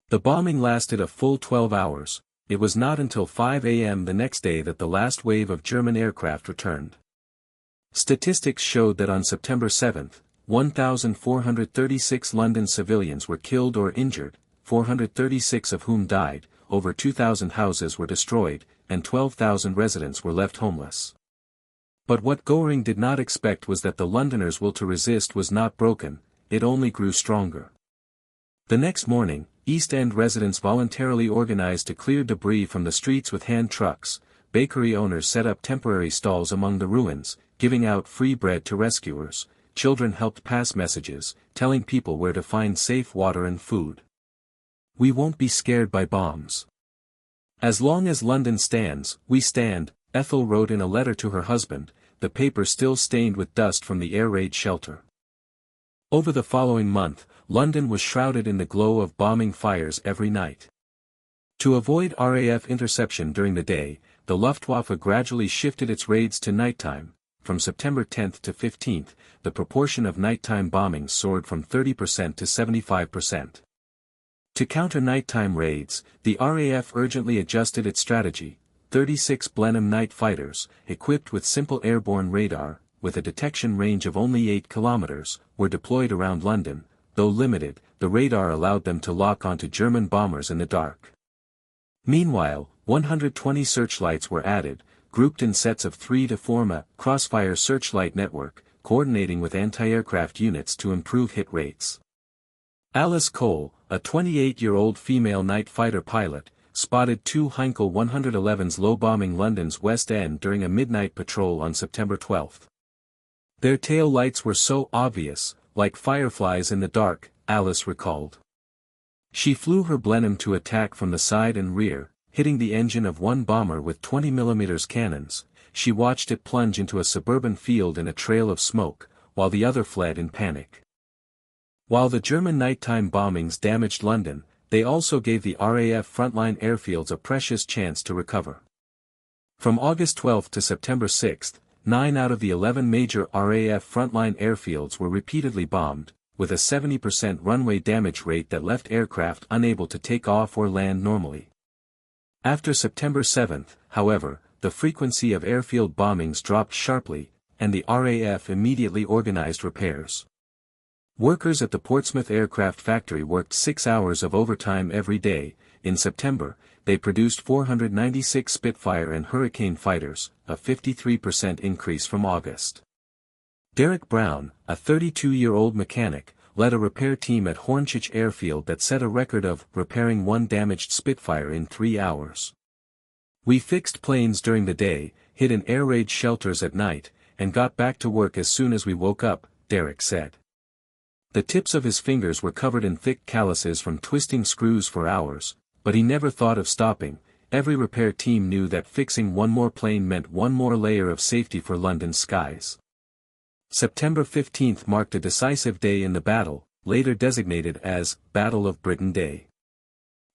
[SPEAKER 1] The bombing lasted a full 12 hours. It was not until 5 a.m. the next day that the last wave of German aircraft returned. Statistics showed that on September 7, 1,436 London civilians were killed or injured, 436 of whom died, over 2,000 houses were destroyed, and 12,000 residents were left homeless. But what Goring did not expect was that the Londoners' will to resist was not broken, it only grew stronger. The next morning, East End residents voluntarily organized to clear debris from the streets with hand trucks. Bakery owners set up temporary stalls among the ruins, giving out free bread to rescuers. Children helped pass messages, telling people where to find safe water and food. "We won't be scared by bombs. As long as London stands, we stand," Ethel wrote in a letter to her husband, the paper still stained with dust from the air raid shelter. Over the following month, London was shrouded in the glow of bombing fires every night. To avoid RAF interception during the day, the Luftwaffe gradually shifted its raids to nighttime. From September 10 to 15, the proportion of nighttime bombings soared from 30% to 75%. To counter nighttime raids, the RAF urgently adjusted its strategy. 36 Blenheim night fighters, equipped with simple airborne radar, with a detection range of only 8 kilometers, were deployed around London. Though limited, the radar allowed them to lock onto German bombers in the dark. Meanwhile, 120 searchlights were added, grouped in sets of 3 to form a crossfire searchlight network, coordinating with anti-aircraft units to improve hit rates. Alice Cole, a 28-year-old female night fighter pilot, spotted 2 Heinkel 111s low-bombing London's West End during a midnight patrol on September 12. Their tail lights were so obvious, like fireflies in the dark, Alice recalled. She flew her Blenheim to attack from the side and rear, hitting the engine of one bomber with 20mm cannons. She watched it plunge into a suburban field in a trail of smoke, while the other fled in panic. While the German nighttime bombings damaged London, they also gave the RAF frontline airfields a precious chance to recover. From August 12 to September 6, 9 out of the 11 major RAF frontline airfields were repeatedly bombed, with a 70% runway damage rate that left aircraft unable to take off or land normally. After September 7, however, the frequency of airfield bombings dropped sharply, and the RAF immediately organized repairs. Workers at the Portsmouth aircraft factory worked 6 hours of overtime every day. In September, they produced 496 Spitfire and Hurricane fighters, a 53% increase from August. Derek Brown, a 32-year-old mechanic, led a repair team at Hornchurch Airfield that set a record of repairing one damaged Spitfire in 3 hours. "We fixed planes during the day, hid in air raid shelters at night, and got back to work as soon as we woke up," Derek said. The tips of his fingers were covered in thick calluses from twisting screws for hours, but he never thought of stopping. Every repair team knew that fixing one more plane meant one more layer of safety for London's skies. September 15 marked a decisive day in the battle, later designated as Battle of Britain Day.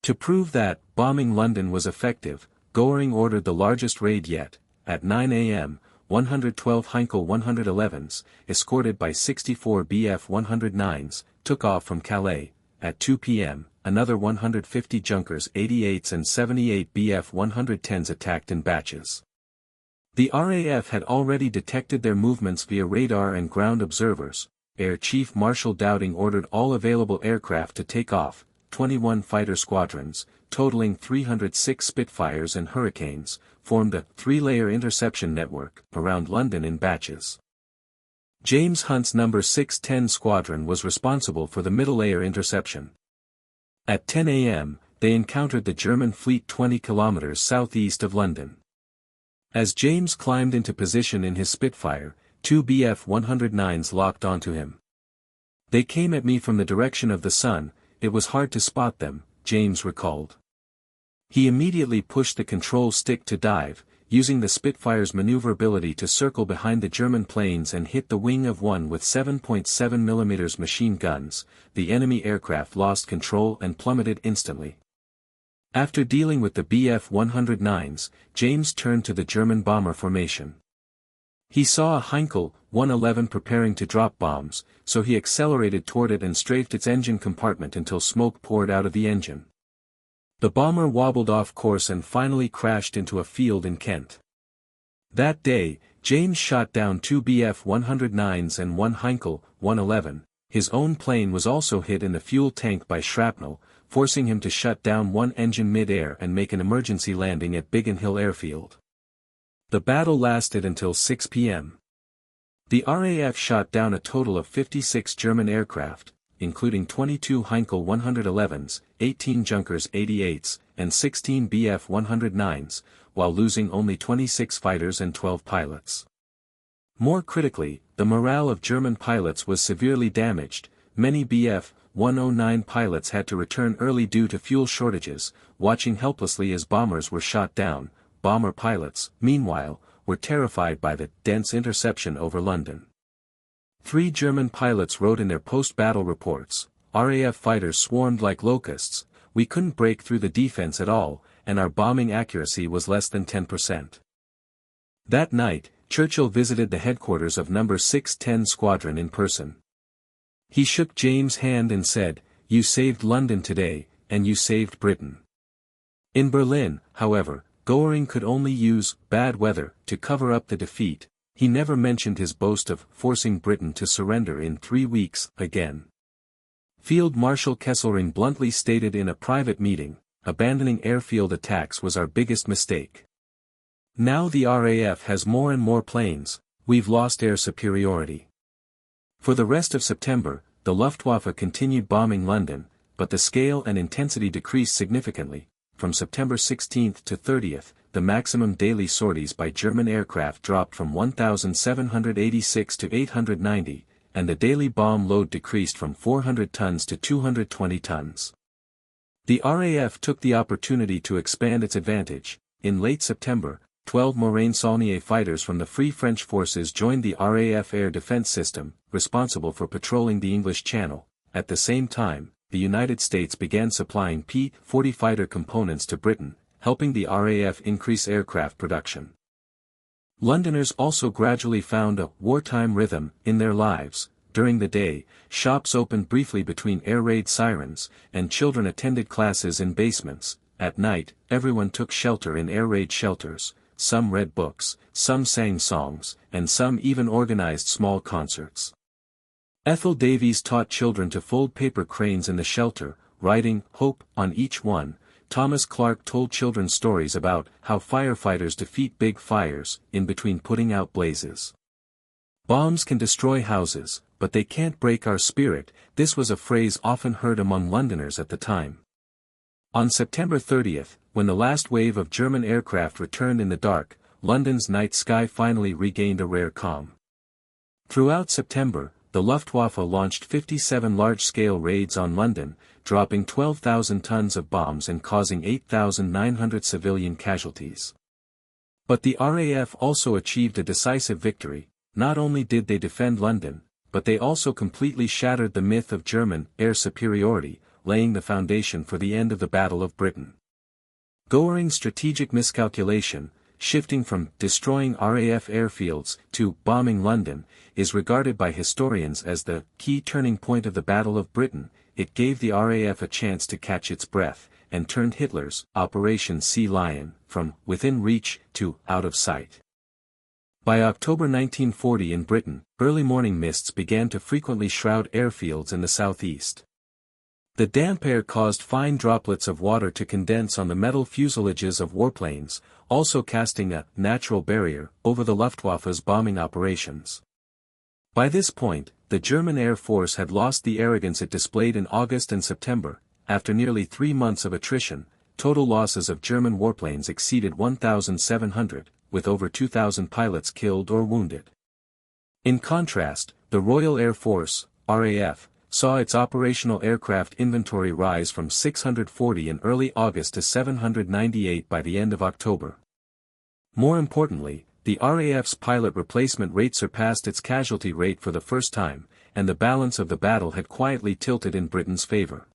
[SPEAKER 1] To prove that bombing London was effective, Goering ordered the largest raid yet. At 9 a.m., 112 Heinkel 111s, escorted by 64 Bf 109s, took off from Calais. At 2 p.m., another 150 Junkers 88s and 78 Bf 110s attacked in batches. The RAF had already detected their movements via radar and ground observers. Air Chief Marshal Dowding ordered all available aircraft to take off. 21 fighter squadrons, totaling 306 Spitfires and Hurricanes, formed a three-layer interception network around London in batches. James Hunt's No. 610 Squadron was responsible for the middle-layer interception. At 10 a.m., they encountered the German fleet 20 kilometers southeast of London. As James climbed into position in his Spitfire, 2 Bf 109s locked onto him. "They came at me from the direction of the sun, it was hard to spot them," James recalled. He immediately pushed the control stick to dive, using the Spitfire's maneuverability to circle behind the German planes and hit the wing of one with 7.7 mm machine guns. The enemy aircraft lost control and plummeted instantly. After dealing with the Bf 109s, James turned to the German bomber formation. He saw a Heinkel 111 preparing to drop bombs, so he accelerated toward it and strafed its engine compartment until smoke poured out of the engine. The bomber wobbled off course and finally crashed into a field in Kent. That day, James shot down 2 Bf 109s and 1 Heinkel 111. His own plane was also hit in the fuel tank by shrapnel, forcing him to shut down one engine mid-air and make an emergency landing at Biggin Hill Airfield. The battle lasted until 6 p.m. The RAF shot down a total of 56 German aircraft, including 22 Heinkel 111s, 18 Junkers 88s, and 16 Bf 109s, while losing only 26 fighters and 12 pilots. More critically, the morale of German pilots was severely damaged. Many Bf 109 pilots had to return early due to fuel shortages, watching helplessly as bombers were shot down. Bomber pilots, meanwhile, were terrified by the dense interception over London. 3 German pilots wrote in their post-battle reports, "RAF fighters swarmed like locusts, we couldn't break through the defense at all, and our bombing accuracy was less than 10%. That night, Churchill visited the headquarters of No. 610 Squadron in person. He shook James' hand and said, "You saved London today, and you saved Britain." In Berlin, however, Goering could only use bad weather to cover up the defeat. He never mentioned his boast of forcing Britain to surrender in 3 weeks again. Field Marshal Kesselring bluntly stated in a private meeting, "Abandoning airfield attacks was our biggest mistake. Now the RAF has more and more planes, we've lost air superiority." For the rest of September, the Luftwaffe continued bombing London, but the scale and intensity decreased significantly. From September 16 to 30, the maximum daily sorties by German aircraft dropped from 1,786 to 890, and the daily bomb load decreased from 400 tons to 220 tons. The RAF took the opportunity to expand its advantage. In late September, 12 Morane-Saulnier fighters from the Free French forces joined the RAF air defense system, responsible for patrolling the English Channel. At the same time, the United States began supplying P-40 fighter components to Britain, helping the RAF increase aircraft production. Londoners also gradually found a wartime rhythm in their lives. During the day, shops opened briefly between air raid sirens, and children attended classes in basements. At night, everyone took shelter in air raid shelters. some read books, some sang songs, and some even organized small concerts. Ethel Davies taught children to fold paper cranes in the shelter, writing "Hope" on each one. Thomas Clark told children stories about how firefighters defeat big fires, in between putting out blazes. Bombs can destroy houses, but they can't break our spirit. This was a phrase often heard among Londoners at the time. On September 30th, when the last wave of German aircraft returned in the dark, London's night sky finally regained a rare calm. Throughout September, the Luftwaffe launched 57 large-scale raids on London, dropping 12,000 tons of bombs and causing 8,900 civilian casualties. But the RAF also achieved a decisive victory. Not only did they defend London, but they also completely shattered the myth of German air superiority, laying the foundation for the end of the Battle of Britain. Goring's strategic miscalculation, shifting from destroying RAF airfields to bombing London, is regarded by historians as the key turning point of the Battle of Britain. It gave the RAF a chance to catch its breath, and turned Hitler's Operation Sea Lion from within reach to out of sight. By October 1940 in Britain, early morning mists began to frequently shroud airfields in the southeast. The damp air caused fine droplets of water to condense on the metal fuselages of warplanes, also casting a natural barrier over the Luftwaffe's bombing operations. By this point, the German Air Force had lost the arrogance it displayed in August and September. After nearly 3 months of attrition, total losses of German warplanes exceeded 1,700, with over 2,000 pilots killed or wounded. In contrast, the Royal Air Force, RAF, saw its operational aircraft inventory rise from 640 in early August to 798 by the end of October. More importantly, the RAF's pilot replacement rate surpassed its casualty rate for the first time, and the balance of the battle had quietly tilted in Britain's favor.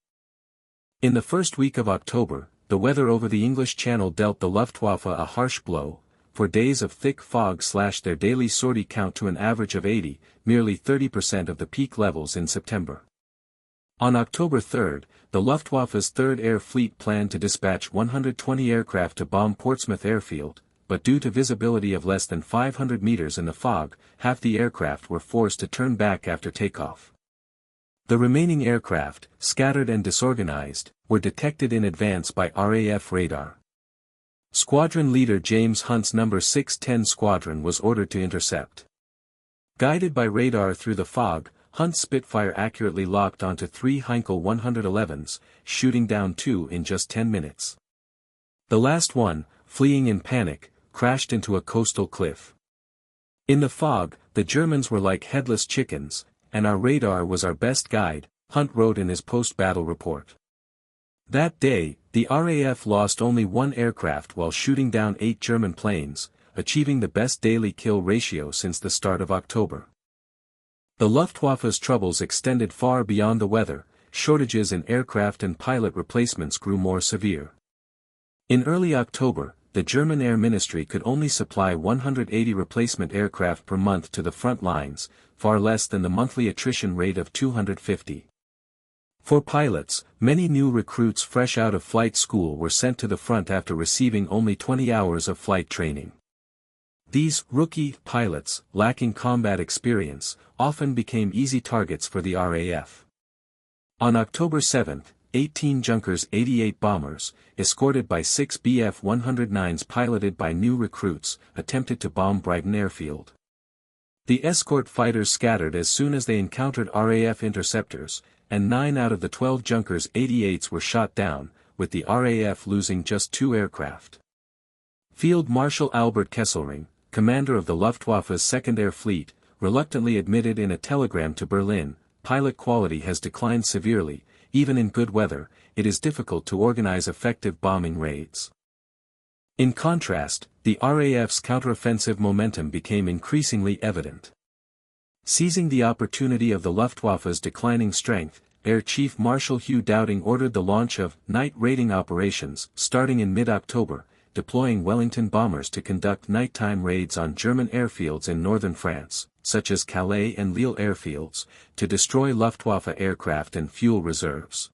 [SPEAKER 1] In the first week of October, the weather over the English Channel dealt the Luftwaffe a harsh blow. For days of thick fog slashed their daily sortie count to an average of 80, merely 30% of the peak levels in September. On October 3, the Luftwaffe's 3rd Air Fleet planned to dispatch 120 aircraft to bomb Portsmouth Airfield, but due to visibility of less than 500 meters in the fog, half the aircraft were forced to turn back after takeoff. The remaining aircraft, scattered and disorganized, were detected in advance by RAF radar. Squadron leader James Hunt's No. 610 Squadron was ordered to intercept. Guided by radar through the fog, Hunt's Spitfire accurately locked onto 3 Heinkel 111s, shooting down 2 in just 10 minutes. The last one, fleeing in panic, crashed into a coastal cliff. In the fog, the Germans were like headless chickens, and our radar was our best guide, Hunt wrote in his post-battle report. That day, the RAF lost only 1 aircraft while shooting down 8 German planes, achieving the best daily kill ratio since the start of October. The Luftwaffe's troubles extended far beyond the weather. Shortages in aircraft and pilot replacements grew more severe. In early October, the German Air Ministry could only supply 180 replacement aircraft per month to the front lines, far less than the monthly attrition rate of 250. For pilots, many new recruits fresh out of flight school were sent to the front after receiving only 20 hours of flight training. These rookie pilots, lacking combat experience, often became easy targets for the RAF. On October 7, 18 Junkers 88 bombers, escorted by 6 Bf-109s piloted by new recruits, attempted to bomb Brighton Airfield. The escort fighters scattered as soon as they encountered RAF interceptors, and 9 out of the 12 Junkers 88s were shot down, with the RAF losing just 2 aircraft. Field Marshal Albert Kesselring, commander of the Luftwaffe's 2nd Air Fleet, reluctantly admitted in a telegram to Berlin, "Pilot quality has declined severely. Even in good weather, it is difficult to organize effective bombing raids." In contrast, the RAF's counteroffensive momentum became increasingly evident. Seizing the opportunity of the Luftwaffe's declining strength, Air Chief Marshal Hugh Dowding ordered the launch of night raiding operations, starting in mid-October, deploying Wellington bombers to conduct nighttime raids on German airfields in northern France, such as Calais and Lille airfields, to destroy Luftwaffe aircraft and fuel reserves.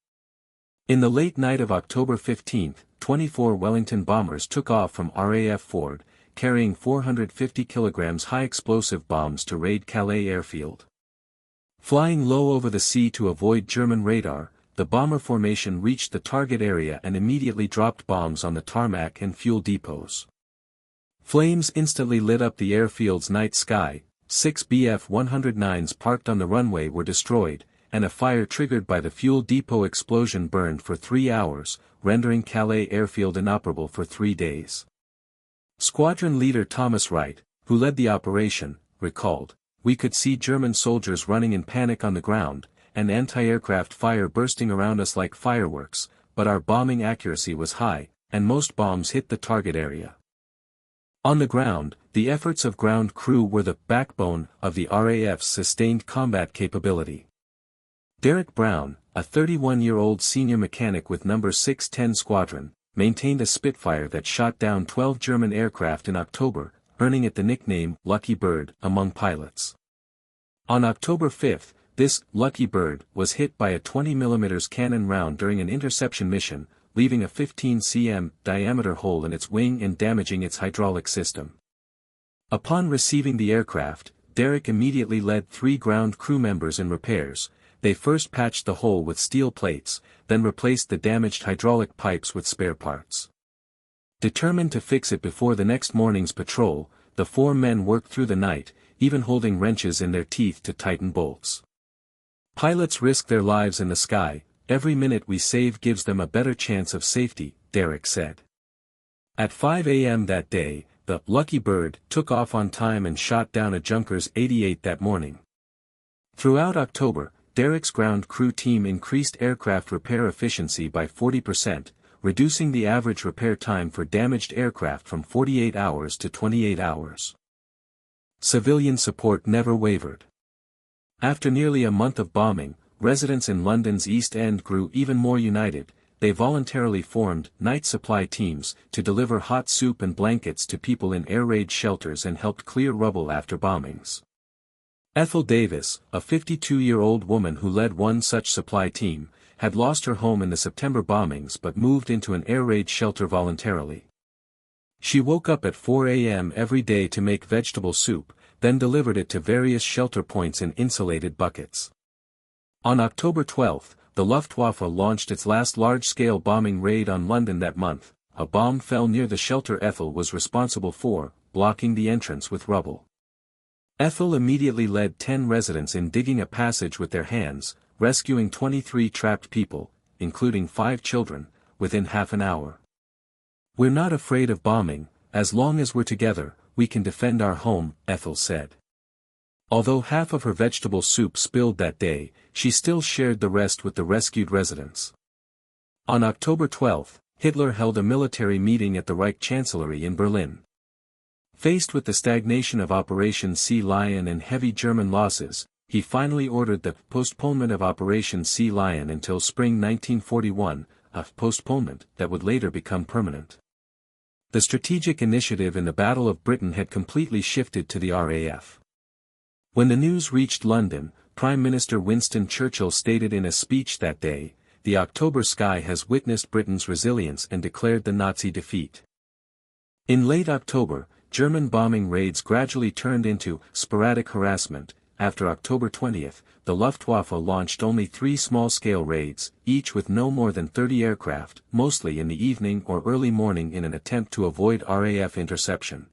[SPEAKER 1] In the late night of October 15, 24 Wellington bombers took off from RAF Ford, carrying 450 kilograms high-explosive bombs to raid Calais airfield. Flying low over the sea to avoid German radar, the bomber formation reached the target area and immediately dropped bombs on the tarmac and fuel depots. Flames instantly lit up the airfield's night sky, 6 Bf-109s parked on the runway were destroyed, and a fire triggered by the fuel depot explosion burned for 3 hours, rendering Calais airfield inoperable for 3 days. Squadron leader Thomas Wright, who led the operation, recalled, "We could see German soldiers running in panic on the ground, and anti-aircraft fire bursting around us like fireworks, but our bombing accuracy was high, and most bombs hit the target area." On the ground, the efforts of ground crew were the backbone of the RAF's sustained combat capability. Derek Brown, a 31-year-old senior mechanic with No. 610 Squadron, maintained a Spitfire that shot down 12 German aircraft in October, earning it the nickname Lucky Bird among pilots. On October 5, this Lucky Bird was hit by a 20mm cannon round during an interception mission, leaving a 15 cm diameter hole in its wing and damaging its hydraulic system. Upon receiving the aircraft, Derek immediately led 3 ground crew members in repairs. They first patched the hole with steel plates, then replaced the damaged hydraulic pipes with spare parts. Determined to fix it before the next morning's patrol, the 4 men worked through the night, even holding wrenches in their teeth to tighten bolts. "Pilots risk their lives in the sky, every minute we save gives them a better chance of safety," Derek said. At 5 a.m. that day, the Lucky Bird took off on time and shot down a Junkers 88 that morning. Throughout October, Derek's ground crew team increased aircraft repair efficiency by 40%, reducing the average repair time for damaged aircraft from 48 hours to 28 hours. Civilian support never wavered. After nearly a month of bombing, residents in London's East End grew even more united. They voluntarily formed night supply teams to deliver hot soup and blankets to people in air raid shelters and helped clear rubble after bombings. Ethel Davis, a 52-year-old woman who led one such supply team, had lost her home in the September bombings but moved into an air raid shelter voluntarily. She woke up at 4 a.m. every day to make vegetable soup, then delivered it to various shelter points in insulated buckets. On October 12, the Luftwaffe launched its last large-scale bombing raid on London that month. A bomb fell near the shelter Ethel was responsible for, blocking the entrance with rubble. Ethel immediately led 10 residents in digging a passage with their hands, rescuing 23 trapped people, including 5 children, within half an hour. "We're not afraid of bombing, as long as we're together, we can defend our home," Ethel said. Although half of her vegetable soup spilled that day, she still shared the rest with the rescued residents. On October 12, Hitler held a military meeting at the Reich Chancellery in Berlin. Faced with the stagnation of Operation Sea Lion and heavy German losses, he finally ordered the postponement of Operation Sea Lion until spring 1941, a postponement that would later become permanent. The strategic initiative in the Battle of Britain had completely shifted to the RAF. When the news reached London, Prime Minister Winston Churchill stated in a speech that day, "The October sky has witnessed Britain's resilience and declared the Nazi defeat." In late October, German bombing raids gradually turned into sporadic harassment. After October 20, the Luftwaffe launched only 3 small-scale raids, each with no more than 30 aircraft, mostly in the evening or early morning in an attempt to avoid RAF interception.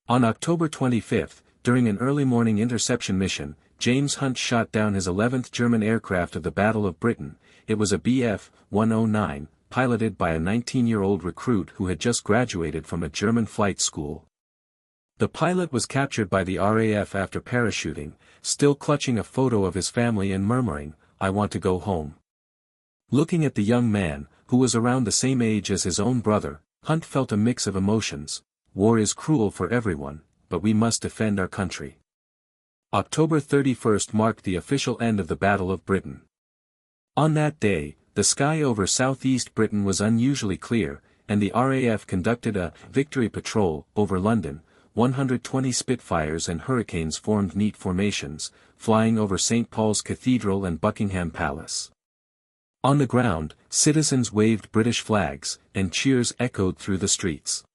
[SPEAKER 1] On October 25, during an early morning interception mission, James Hunt shot down his 11th German aircraft of the Battle of Britain. It was a Bf-109, piloted by a 19-year-old recruit who had just graduated from a German flight school. The pilot was captured by the RAF after parachuting, still clutching a photo of his family and murmuring, "I want to go home." Looking at the young man, who was around the same age as his own brother, Hunt felt a mix of emotions. War is cruel for everyone, but we must defend our country. October 31 marked the official end of the Battle of Britain. On that day, the sky over southeast Britain was unusually clear, and the RAF conducted a victory patrol over London. 120 Spitfires and Hurricanes formed neat formations, flying over St. Paul's Cathedral and Buckingham Palace. On the ground, citizens waved British flags, and cheers echoed through the streets.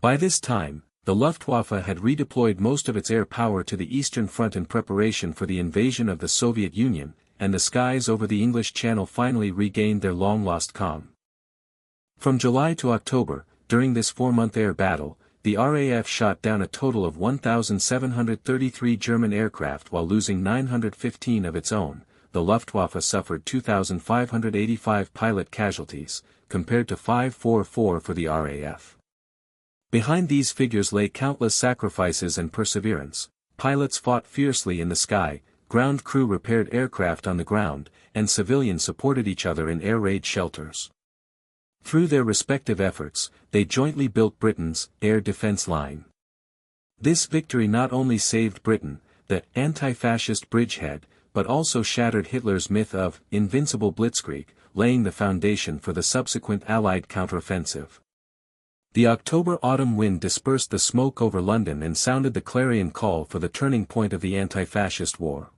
[SPEAKER 1] By this time, the Luftwaffe had redeployed most of its air power to the Eastern Front in preparation for the invasion of the Soviet Union, and the skies over the English Channel finally regained their long-lost calm. From July to October, during this 4-month air battle, the RAF shot down a total of 1,733 German aircraft while losing 915 of its own. The Luftwaffe suffered 2,585 pilot casualties, compared to 544 for the RAF. Behind these figures lay countless sacrifices and perseverance. Pilots fought fiercely in the sky, ground crew repaired aircraft on the ground, and civilians supported each other in air raid shelters. Through their respective efforts, they jointly built Britain's air defense line. This victory not only saved Britain, the anti-fascist bridgehead, but also shattered Hitler's myth of invincible blitzkrieg, laying the foundation for the subsequent Allied counteroffensive. The October-autumn wind dispersed the smoke over London and sounded the clarion call for the turning point of the anti-fascist war.